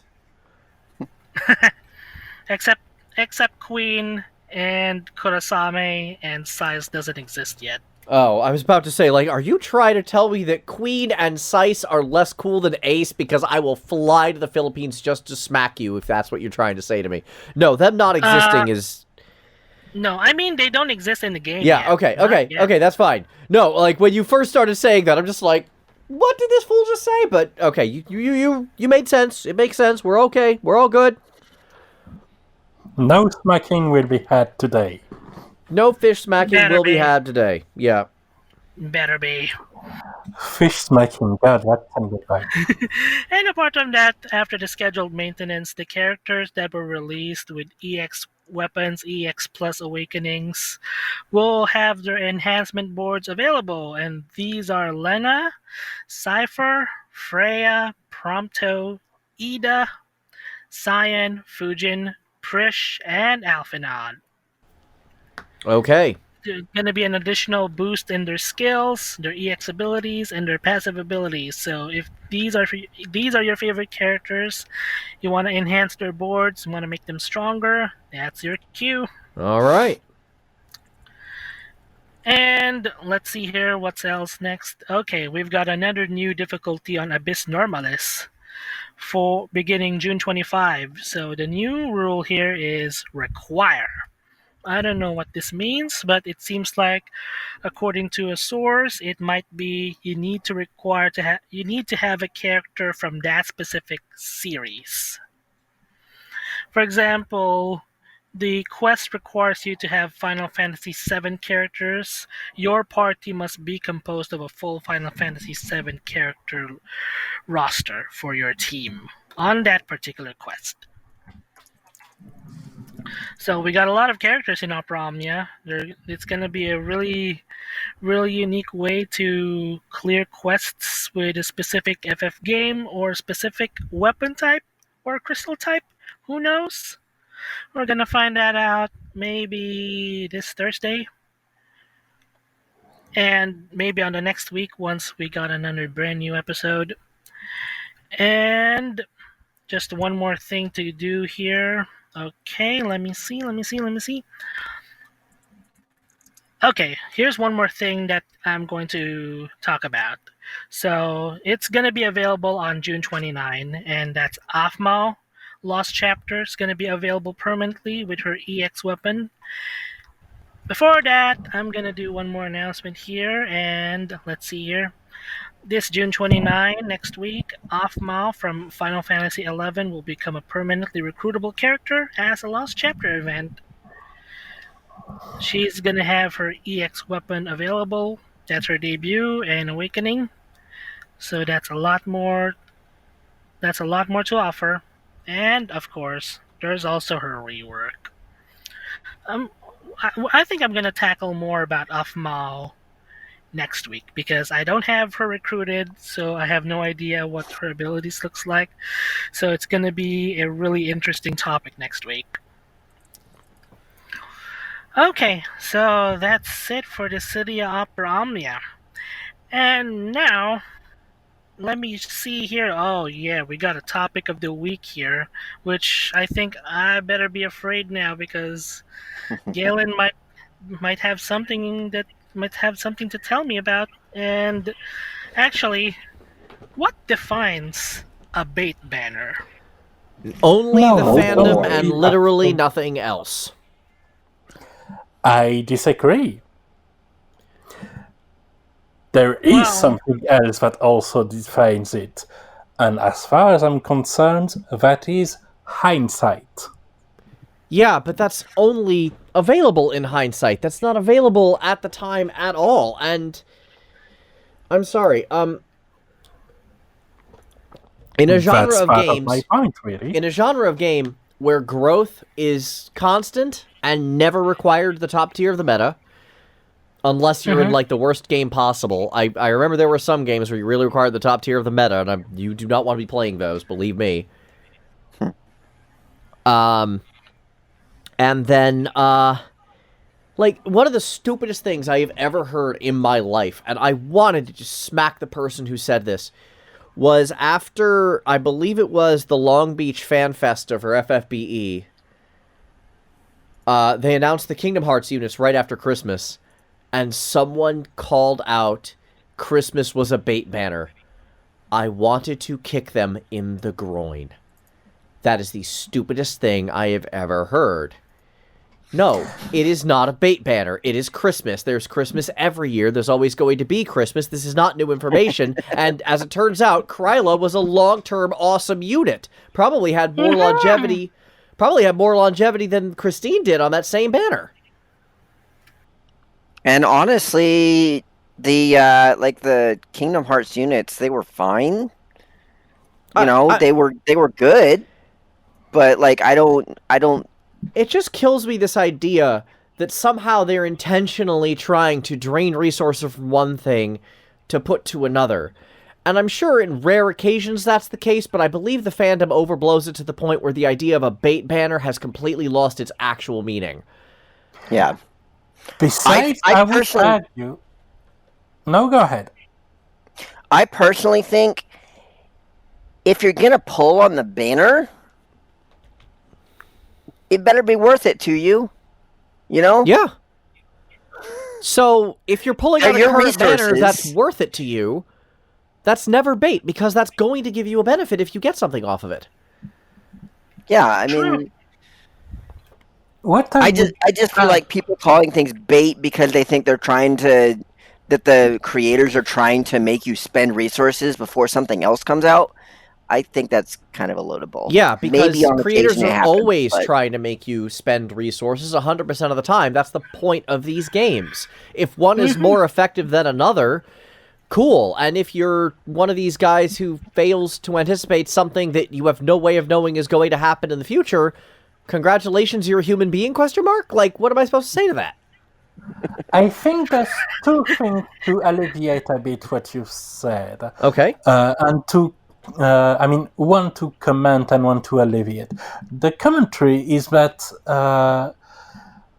Speaker 2: Except Queen and Kurasame, and Size doesn't exist yet.
Speaker 1: Oh, I was about to say, like, are you trying to tell me that Queen and Sice are less cool than Ace? Because I will fly to the Philippines just to smack you if that's what you're trying to say to me. No, them not existing is...
Speaker 2: No, I mean, they don't exist in the game
Speaker 1: Yeah,
Speaker 2: yet.
Speaker 1: Okay, that's fine. No, like, when you first started saying that, I'm just like, what did this fool just say? But, okay, you made sense. It makes sense. We're okay. We're all good.
Speaker 3: No smacking will be had today.
Speaker 1: No fish smacking will be had today. Yeah.
Speaker 2: Better be.
Speaker 3: Fish smacking, God, that can be right.
Speaker 2: And apart from that, after the scheduled maintenance, the characters that were released with EX weapons, EX Plus Awakenings, will have their enhancement boards available. And these are Lena, Seifer, Freya, Prompto, Ida, Cyan, Fujin, Prish, and Alphanod.
Speaker 1: Okay.
Speaker 2: There's going to be an additional boost in their skills, their EX abilities, and their passive abilities. So if these are your favorite characters, you want to enhance their boards, you want to make them stronger, that's your cue.
Speaker 1: All right.
Speaker 2: And let's see here what's else next. Okay, we've got another new difficulty on Abyss Normalis for beginning June 25. So the new rule here is require. I don't know what this means, but it seems like, according to a source, it might be you need to have a character from that specific series. For example, the quest requires you to have Final Fantasy VII characters. Your party must be composed of a full Final Fantasy VII character roster for your team on that particular quest. So we got a lot of characters in Opera Omnia. It's going to be a really, really unique way to clear quests with a specific FF game or specific weapon type or crystal type. Who knows? We're going to find that out maybe this Thursday. And maybe on the next week once we got another brand new episode. And just one more thing to do here. Okay, let me see. Okay, here's one more thing that I'm going to talk about. So, it's going to be available on June 29, and that's Aphmau. Lost Chapter is going to be available permanently with her EX weapon. Before that, I'm going to do one more announcement here, and let's see here. This June 29, next week, Aphmau from Final Fantasy XI will become a permanently recruitable character as a Lost Chapter event. She's gonna have her EX weapon available. That's her debut and awakening. So that's a lot more to offer. And of course, there's also her rework. I think I'm gonna tackle more about Aphmau next week because I don't have her recruited, so I have no idea what her abilities looks like. So it's going to be a really interesting topic next week. Okay, so that's it for the City of Opera Omnia. And now, let me see here. Oh yeah, we got a topic of the week here, which I think I better be afraid now because Galen might have something to tell me about. And actually, what defines a bait banner?
Speaker 1: Only
Speaker 3: No,
Speaker 1: the
Speaker 3: don't
Speaker 1: fandom
Speaker 3: worry.
Speaker 1: and literally nothing else.
Speaker 3: I disagree. There is
Speaker 2: Well-
Speaker 3: something else that also defines it. And as far as I'm concerned, that is hindsight.
Speaker 1: Yeah, but that's only available in hindsight. That's not available at the time at all. And I'm sorry. In a genre
Speaker 3: That's
Speaker 1: of
Speaker 3: part
Speaker 1: games,
Speaker 3: of my point, really.
Speaker 1: in a genre of game where growth is constant and never required the top tier of the meta, unless you're in like the worst game possible. I remember there were some games where you really required the top tier of the meta, and you do not want to be playing those, believe me. And then, like, one of the stupidest things I have ever heard in my life, and I wanted to just smack the person who said this, was after, I believe it was the Long Beach Fan Festa for FFBE. They announced the Kingdom Hearts units right after Christmas, and someone called out Christmas was a bait banner. I wanted to kick them in the groin. That is the stupidest thing I have ever heard. No, it is not a bait banner. It is Christmas. There's Christmas every year. There's always going to be Christmas. This is not new information. And as it turns out, Kryla was a long-term awesome unit. Probably had more longevity than Christine did on that same banner.
Speaker 4: And honestly, the Kingdom Hearts units, they were fine. They were good, but like I don't.
Speaker 1: It just kills me, this idea that somehow they're intentionally trying to drain resources from one thing to put to another. And I'm sure in rare occasions that's the case, but I believe the fandom overblows it to the point where the idea of a bait banner has completely lost its actual meaning.
Speaker 4: Yeah.
Speaker 3: Besides,
Speaker 4: I
Speaker 3: would
Speaker 4: personally-
Speaker 3: argue... No, go ahead.
Speaker 4: I personally think if you're gonna pull on the banner, it better be worth it to you. You know?
Speaker 1: Yeah. So, if you're pulling on a
Speaker 4: your
Speaker 1: current banner
Speaker 4: resources-
Speaker 1: that's worth it to you, that's never bait, because that's going to give you a benefit if you get something off of it.
Speaker 4: Yeah, I mean,
Speaker 3: What
Speaker 4: I just feel like people calling things bait because they think that the creators are trying to make you spend resources before something else comes out. I think that's kind of a load of bull.
Speaker 1: Yeah, because
Speaker 4: Maybe on
Speaker 1: creators
Speaker 4: occasion it
Speaker 1: are
Speaker 4: happens,
Speaker 1: always
Speaker 4: but-
Speaker 1: trying to make you spend resources 100% of the time. That's the point of these games. If one is more effective than another, cool. And if you're one of these guys who fails to anticipate something that you have no way of knowing is going to happen in the future, congratulations, you're a human being, ? Like, what am I supposed to say to that?
Speaker 3: I think there's two things to alleviate a bit what you said.
Speaker 1: Okay.
Speaker 3: And one to comment and one to alleviate. The commentary is that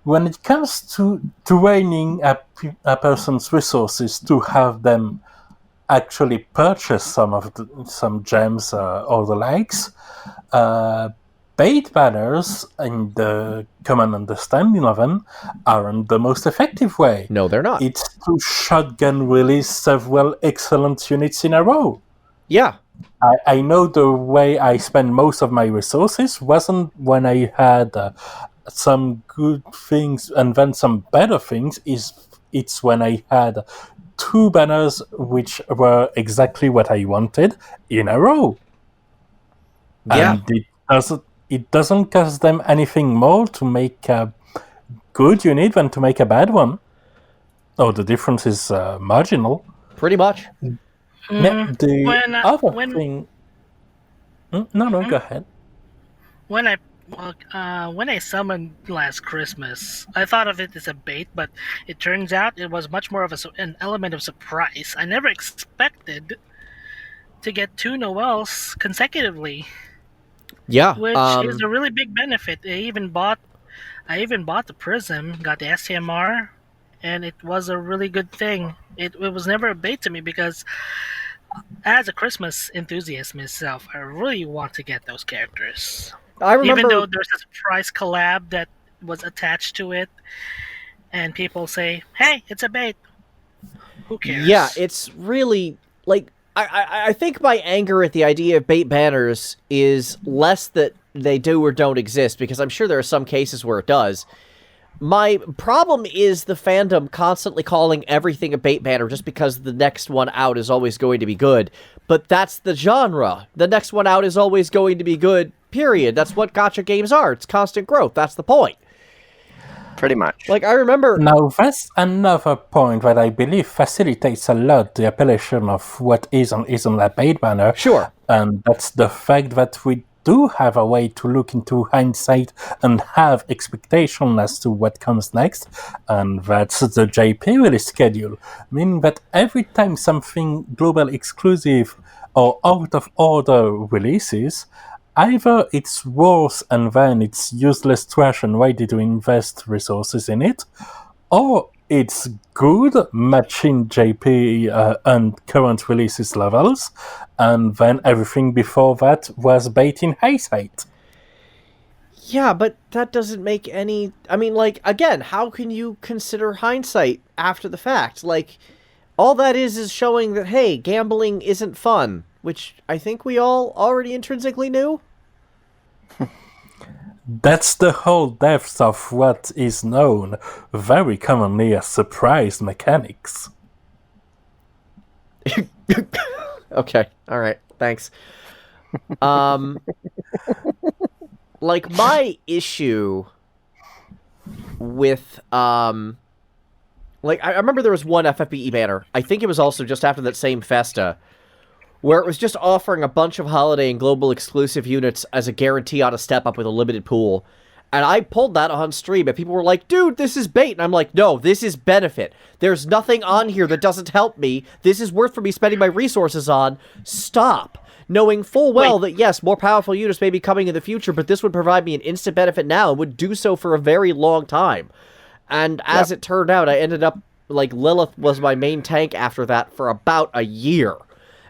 Speaker 3: when it comes to draining a person's resources to have them actually purchase some gems or the likes, bait banners, in the common understanding of them, aren't the most effective way.
Speaker 1: No, they're not.
Speaker 3: It's to shotgun release several excellent units in a row.
Speaker 1: Yeah.
Speaker 3: I know the way I spend most of my resources wasn't when I had some good things and then some better things. It's when I had two banners which were exactly what I wanted in a row.
Speaker 1: Yeah.
Speaker 3: And it doesn't cost them anything more to make a good unit than to make a bad one. Oh, the difference is marginal.
Speaker 1: Pretty much.
Speaker 3: The other thing... No, go ahead.
Speaker 2: When I summoned last Christmas, I thought of it as a bait, but it turns out it was much more of an element of surprise. I never expected to get 2 Noels consecutively,
Speaker 1: Yeah.
Speaker 2: which is a really big benefit. I even bought the Prism, got the STMR, and it was a really good thing. It was never a bait to me because as a Christmas enthusiast myself, I really want to get those characters.
Speaker 1: I remember,
Speaker 2: even though there's a surprise collab that was attached to it, and people say, "Hey, it's a bait." Who cares?
Speaker 1: Yeah, it's really like I think my anger at the idea of bait banners is less that they do or don't exist, because I'm sure there are some cases where it does. My problem is the fandom constantly calling everything a bait banner just because the next one out is always going to be good. But that's the genre. The next one out is always going to be good, period. That's what gacha games are. It's constant growth. That's the point.
Speaker 4: Pretty much.
Speaker 1: Like, I remember...
Speaker 3: Now, that's another point that I believe facilitates a lot the appellation of what is and isn't a bait banner.
Speaker 1: Sure.
Speaker 3: And that's the fact that we do have a way to look into hindsight and have expectation as to what comes next, and that's the JP release schedule, meaning that every time something global exclusive or out of order releases, either it's worse and then it's useless trash and why did you invest resources in it, or it's good, matching JP and current releases levels, and then everything before that was bait in hindsight.
Speaker 1: Yeah, but that doesn't make any... I mean, like, again, how can you consider hindsight after the fact? Like, all that is showing that, hey, gambling isn't fun, which I think we all already intrinsically knew.
Speaker 3: That's the whole depth of what is known very commonly as surprise mechanics.
Speaker 1: Okay, alright, thanks. Like, my issue with, like, I remember there was one FFBE banner, I think it was also just after that same Festa, where it was just offering a bunch of holiday and global exclusive units as a guarantee on a step up with a limited pool. And I pulled that on stream, and people were like, dude, this is bait. And I'm like, no, this is benefit. There's nothing on here that doesn't help me. This is worth for me spending my resources on. Stop. Knowing full well that, yes, more powerful units may be coming in the future, but this would provide me an instant benefit now and would do so for a very long time. And as it turned out, I ended up, like, Lilith was my main tank after that for about a year.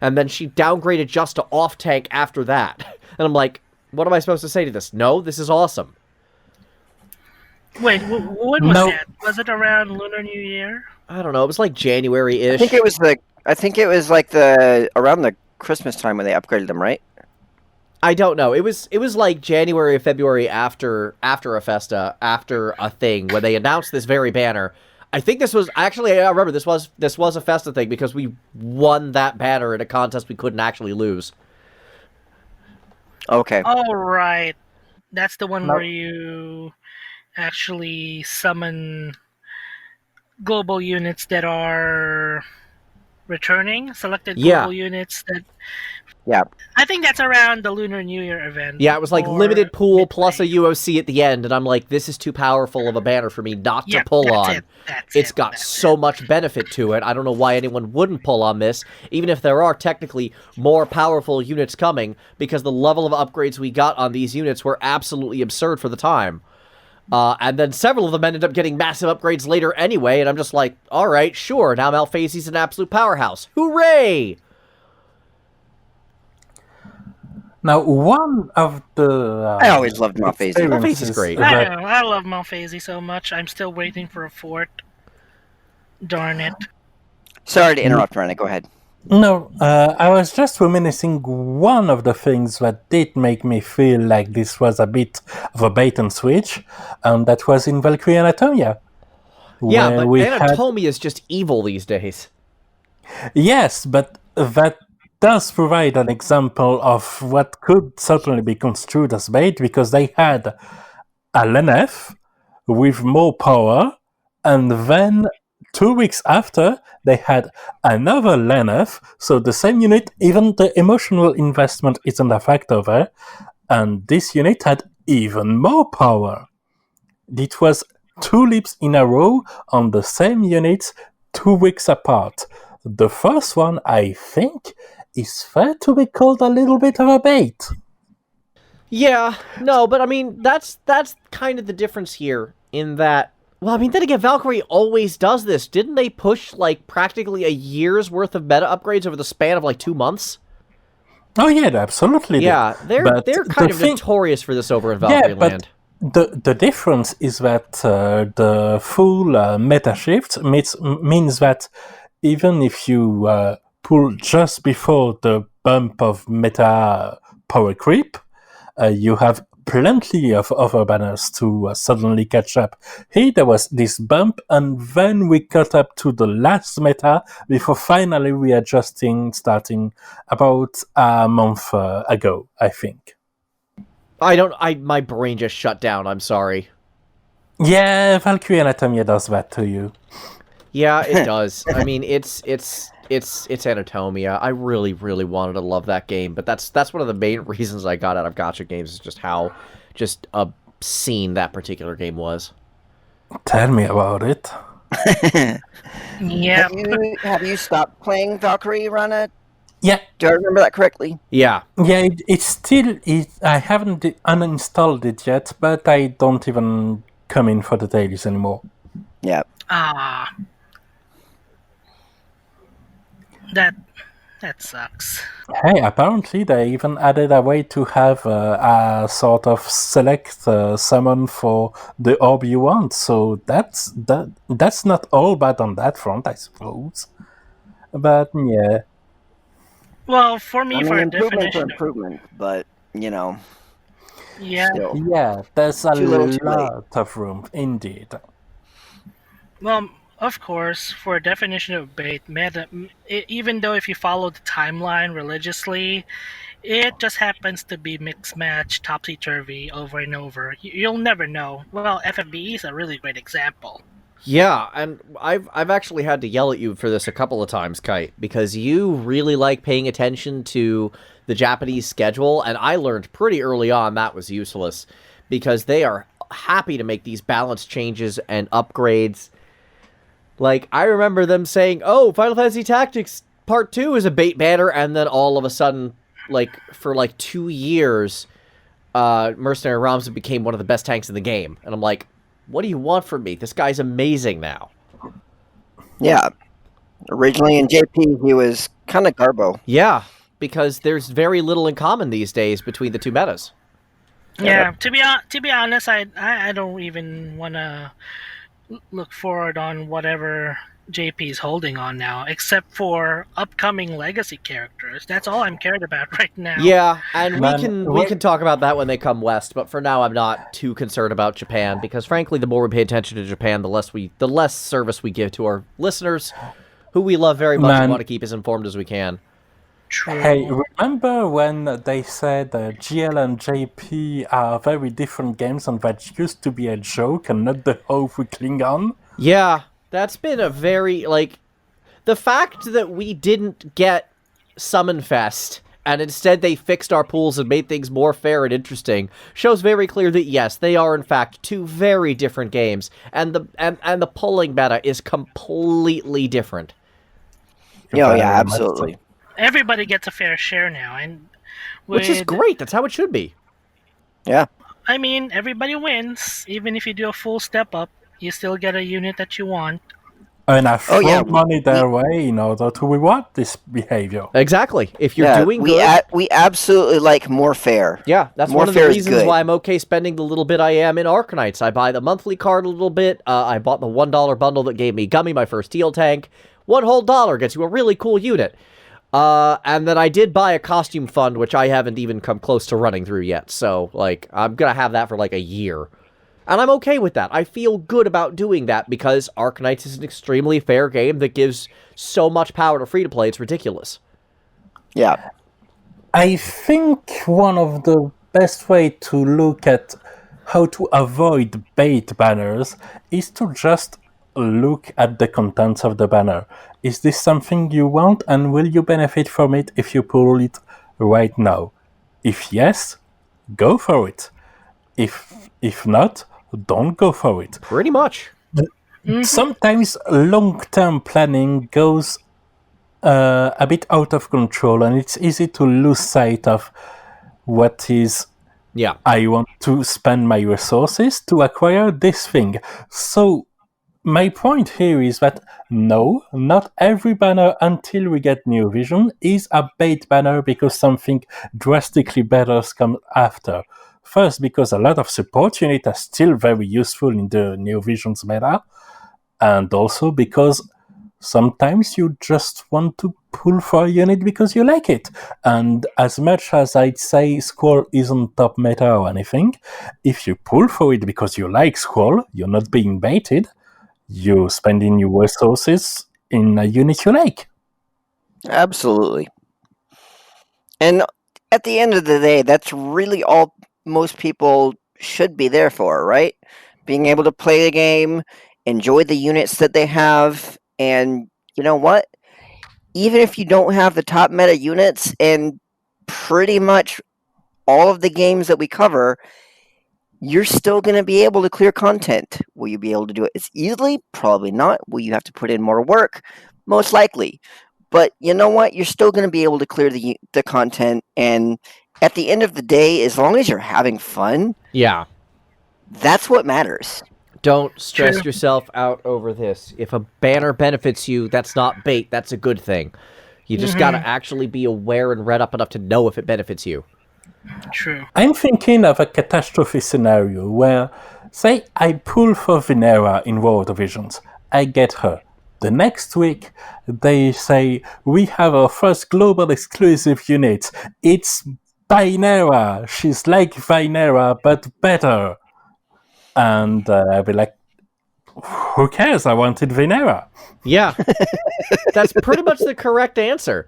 Speaker 1: And then she downgraded just to off-tank after that. And I'm like, what am I supposed to say to this? No, this is awesome.
Speaker 2: Wait, when was that? Was it around Lunar New Year?
Speaker 1: I don't know. It was like January-ish.
Speaker 4: I think it was like around the Christmas time when they upgraded them, right?
Speaker 1: I don't know. It was like January or February after a Festa, after a thing, when they announced this very banner. I think this was... Actually, I remember this was a Festa thing because we won that banner in a contest we couldn't actually lose.
Speaker 4: Okay.
Speaker 2: Oh, right. That's the one where you actually summon global units that are returning, selected global units that...
Speaker 4: Yeah.
Speaker 2: I think that's around the Lunar New Year event.
Speaker 1: Yeah, it was like limited pool plus a UOC at the end, and I'm like, this is too powerful of a banner for me not to pull on. It's got so much benefit to it. I don't know why anyone wouldn't pull on this, even if there are technically more powerful units coming, because the level of upgrades we got on these units were absolutely absurd for the time. And then several of them ended up getting massive upgrades later anyway, and I'm just like, alright, sure, now Malphase's an absolute powerhouse. Hooray!
Speaker 3: Now, one of the...
Speaker 4: I always loved Malphase.
Speaker 1: Malphase is great.
Speaker 2: I don't know. I love Malphase so much. I'm still waiting for a fort. Darn it.
Speaker 4: Sorry to interrupt, Rana. Go ahead.
Speaker 3: No, I was just reminiscing one of the things that did make me feel like this was a bit of a bait and switch, and that was in Valkyrie Anatomia.
Speaker 1: Yeah, but Anatomia is just evil these days.
Speaker 3: Yes, but that does provide an example of what could certainly be construed as bait, because they had a Lenef with more power, and then 2 weeks after, they had another Lenef, so the same unit, even the emotional investment isn't a factor there, and this unit had even more power. It was 2 leaps in a row on the same units 2 weeks apart. The first one, I think, is fair to be called a little bit of a bait.
Speaker 1: Yeah, no, but I mean, that's kind of the difference here, in that Well, I mean, then again, Valkyrie always does this. Didn't they push, like, practically a year's worth of meta upgrades over the span of, like, 2 months?
Speaker 3: Oh, yeah, they absolutely did.
Speaker 1: Yeah, they're kind of notorious for this over in Valkyrie land.
Speaker 3: The difference is that the full meta shift means that even if you pull just before the bump of meta power creep, you have plenty of other banners to suddenly catch up. Here there was this bump, and then we caught up to the last meta before finally readjusting, starting about a month ago, I think.
Speaker 1: My brain just shut down, I'm sorry.
Speaker 3: Yeah, Valkyrie Anatomia does that to you.
Speaker 1: Yeah, it does. I mean, it's Anatomia. I really, really wanted to love that game, but that's one of the main reasons I got out of gacha games is just how just obscene that particular game was.
Speaker 3: Tell me about it.
Speaker 2: Yeah.
Speaker 4: Have you stopped playing Valkyrie, Rana?
Speaker 3: Yeah.
Speaker 4: Do I remember that correctly?
Speaker 1: Yeah.
Speaker 3: Yeah, it's still... I haven't uninstalled it yet, but I don't even come in for the dailies anymore.
Speaker 4: Yeah.
Speaker 2: That sucks.
Speaker 3: Hey, apparently they even added a way to have a sort of select summon for the orb you want, so that's not all bad on that front, I suppose. But yeah.
Speaker 2: Well, for me, for a
Speaker 4: improvement
Speaker 2: definition,
Speaker 4: improvement, but
Speaker 2: yeah,
Speaker 4: still.
Speaker 3: Yeah, there's a
Speaker 4: Too little, too late.
Speaker 3: lot of room, indeed.
Speaker 2: well, of course, for a definition of bait, meta, even though if you follow the timeline religiously, it just happens to be mix match, topsy-turvy over and over. You'll never know. Well, FFBE is a really great example.
Speaker 1: Yeah, and I've actually had to yell at you for this a couple of times, Kite, because you really like paying attention to the Japanese schedule, and I learned pretty early on that was useless, because they are happy to make these balance changes and upgrades. Like, I remember them saying, oh, Final Fantasy Tactics Part 2 is a bait banner, and then all of a sudden, like, for like 2 years, Mercenary Realms became one of the best tanks in the game. And I'm like, what do you want from me? This guy's amazing now.
Speaker 4: Yeah. Originally in JP, he was kind of garbo.
Speaker 1: Yeah, because there's very little in common these days between the two metas.
Speaker 2: Yeah, to be honest, I don't even want to look forward on whatever JP is holding on now, except for upcoming legacy characters. That's all I'm cared about right now.
Speaker 1: Yeah, and we can talk about that when they come west, but for now I'm not too concerned about Japan, because frankly the more we pay attention to Japan, the less service we give to our listeners, who we love very much and want to keep as informed as we can.
Speaker 2: True.
Speaker 3: Hey, remember when they said GL and JP are very different games and that used to be a joke and not the hope we cling on?
Speaker 1: Yeah, that's been a very, like, the fact that we didn't get Summon Fest and instead they fixed our pools and made things more fair and interesting shows very clear that yes, they are in fact two very different games, and the pulling meta is completely different.
Speaker 4: Yeah, absolutely.
Speaker 2: Everybody gets a fair share now, and
Speaker 1: which is great. That's how it should be.
Speaker 4: Yeah.
Speaker 2: I mean, everybody wins. Even if you do a full step up, you still get a unit that you want.
Speaker 3: And I throw money their way in order to reward this behavior.
Speaker 1: Exactly. If you're doing good...
Speaker 4: we absolutely like more fair.
Speaker 1: Yeah, that's one of the reasons why I'm okay spending the little bit I am in Arknights. I buy the monthly card a little bit. I bought the $1 bundle that gave me Gummy, my first teal tank. $1 whole gets you a really cool unit. And then I did buy a costume fund, which I haven't even come close to running through yet. So, like, I'm gonna have that for, like, a year. And I'm okay with that. I feel good about doing that because Arknights is an extremely fair game that gives so much power to free-to-play, it's ridiculous.
Speaker 4: Yeah.
Speaker 3: I think one of the best way to look at how to avoid bait banners is to just look at the contents of the banner. Is this something you want, and will you benefit from it if you pull it right now? If yes, go for it. If not, don't go for it.
Speaker 1: Pretty much.
Speaker 3: Sometimes long-term planning goes a bit out of control, and it's easy to lose sight of what is I want to spend my resources to acquire this thing. So my point here is that no, not every banner until we get New Vision is a bait banner because something drastically better comes after. First, because a lot of support units are still very useful in the New Visions meta, and also because sometimes you just want to pull for a unit because you like it. And as much as I'd say Squall isn't top meta or anything, if you pull for it because you like Squall, you're not being baited. You're spending your resources in a unit you like.
Speaker 4: Absolutely. And at the end of the day, that's really all most people should be there for, right? Being able to play the game, enjoy the units that they have, and you know what? Even if you don't have the top meta units in pretty much all of the games that we cover, you're still going to be able to clear content. Will you be able to do it as easily? Probably not. Will you have to put in more work? Most likely. But you know what? You're still going to be able to clear the content. And at the end of the day, as long as you're having fun, that's what matters.
Speaker 1: Don't stress yourself out over this. If a banner benefits you, that's not bait. That's a good thing. You just got to actually be aware and read up enough to know if it benefits you.
Speaker 2: True.
Speaker 3: I'm thinking of a catastrophe scenario where, say, I pull for Vinera in World of Visions. I get her. The next week, they say, we have our first global exclusive unit. It's Vinera. She's like Vinera, but better. And I'll be like, who cares? I wanted Vinera.
Speaker 1: Yeah. That's pretty much the correct answer.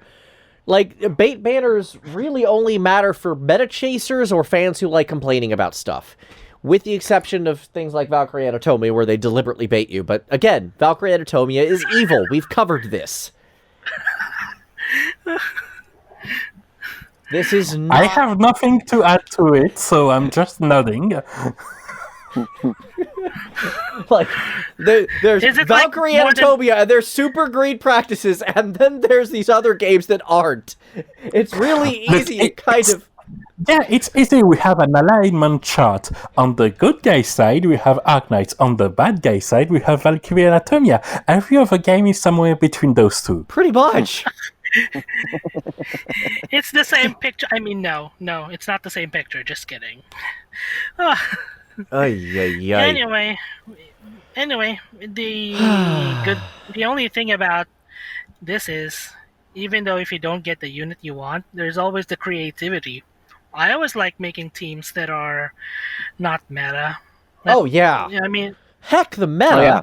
Speaker 1: Like, bait banners really only matter for meta chasers or fans who like complaining about stuff. With the exception of things like Valkyrie Anatomia, where they deliberately bait you. But again, Valkyrie Anatomia is evil. We've covered this. This is not...
Speaker 3: I have nothing to add to it, so I'm just nodding.
Speaker 1: Like, there's Valkyrie Anatomia, and there's super greed practices, and then there's these other games that aren't. It's really easy to kind of...
Speaker 3: Yeah, it's easy. We have an alignment chart. On the good guy side, we have Arknights. On the bad guy side, we have Valkyrie Anatomia. Every other game is somewhere between those two.
Speaker 1: Pretty much.
Speaker 2: It's the same picture. I mean, no, it's not the same picture. Just kidding. Anyway, the only thing about this is, even though if you don't get the unit you want, there's always the creativity. I always like making teams that are not meta.
Speaker 1: Oh yeah.
Speaker 2: I mean,
Speaker 1: heck, the meta.
Speaker 4: Oh, yeah.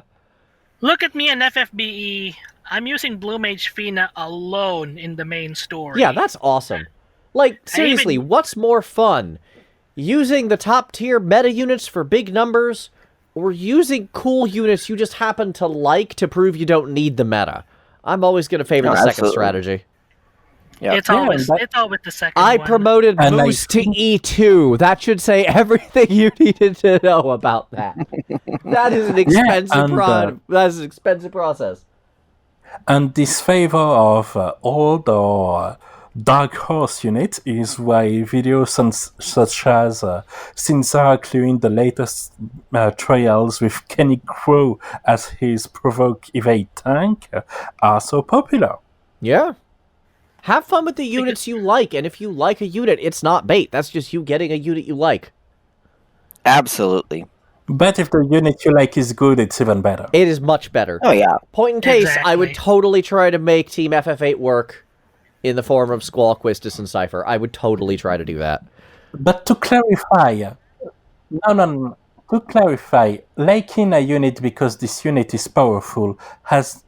Speaker 2: Look at me in FFBE. I'm using Blue Mage Fina alone in the main story.
Speaker 1: Yeah, that's awesome. Like, seriously, what's more fun? Using the top tier meta units for big numbers, or using cool units you just happen to like to prove you don't need the meta? I'm always going to favor the second strategy.
Speaker 2: Yeah. It's always the second
Speaker 1: I
Speaker 2: one.
Speaker 1: promoted Moose to E2. That should say everything you needed to know about that. That is an expensive that is an expensive process.
Speaker 3: And this favor of old or dark horse unit is why videos such as Sinzar clearing the latest trials with Kenny Crow as his provoke evade tank are so popular.
Speaker 1: Yeah. Have fun with the units you like, and if you like a unit, it's not bait. That's just you getting a unit you like.
Speaker 4: Absolutely.
Speaker 3: But if the unit you like is good, it's even better.
Speaker 1: It is much better.
Speaker 4: Oh, yeah.
Speaker 1: Point in case, I would totally try to make Team FF8 work in the form of Squall, Quistis, and Seifer. I would totally try to do that.
Speaker 3: But to clarify... No. To clarify, liking a unit because this unit is powerful,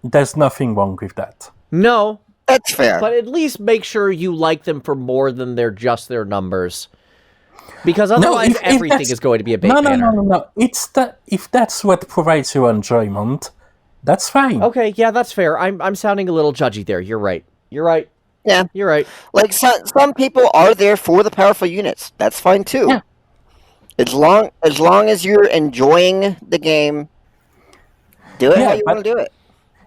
Speaker 3: there's nothing wrong with that.
Speaker 1: No.
Speaker 4: That's fair.
Speaker 1: But at least make sure you like them for more than just their numbers. Because otherwise everything is going to be a bait banner.
Speaker 3: No. It's that if that's what provides you enjoyment, that's fine.
Speaker 1: Okay, yeah, that's fair. I'm sounding a little judgy there. You're right.
Speaker 4: Yeah.
Speaker 1: You're right.
Speaker 4: Like, some people are there for the powerful units. That's fine, too.
Speaker 3: Yeah.
Speaker 4: As long as you're enjoying the game, do it how you want to do it.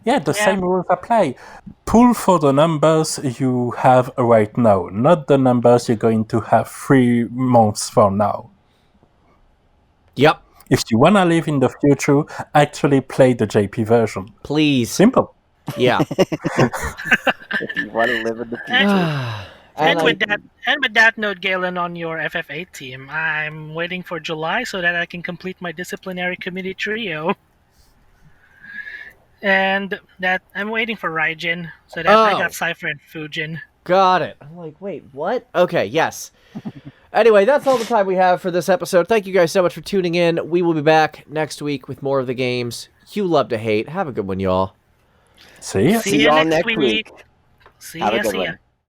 Speaker 3: Yeah, the same rules apply. Pull for the numbers you have right now, not the numbers you're going to have 3 months from now.
Speaker 1: Yep.
Speaker 3: If you want to live in the future, actually play the JP version.
Speaker 1: Please.
Speaker 3: Simple.
Speaker 1: Yeah.
Speaker 4: If you want to live in the future.
Speaker 2: And with that note, Galen, on your FF8 team, I'm waiting for July so that I can complete my disciplinary committee trio. And that I'm waiting for Raijin so that I got Seifer and Fujin.
Speaker 1: Got it. I'm like, wait, what? Okay, yes. Anyway, that's all the time we have for this episode. Thank you guys so much for tuning in. We will be back next week with more of the games you love to hate. Have a good one, y'all.
Speaker 3: See ya.
Speaker 4: See y'all next week.
Speaker 2: See
Speaker 4: Have a
Speaker 2: ya.
Speaker 4: good
Speaker 2: See
Speaker 4: one.
Speaker 2: ya.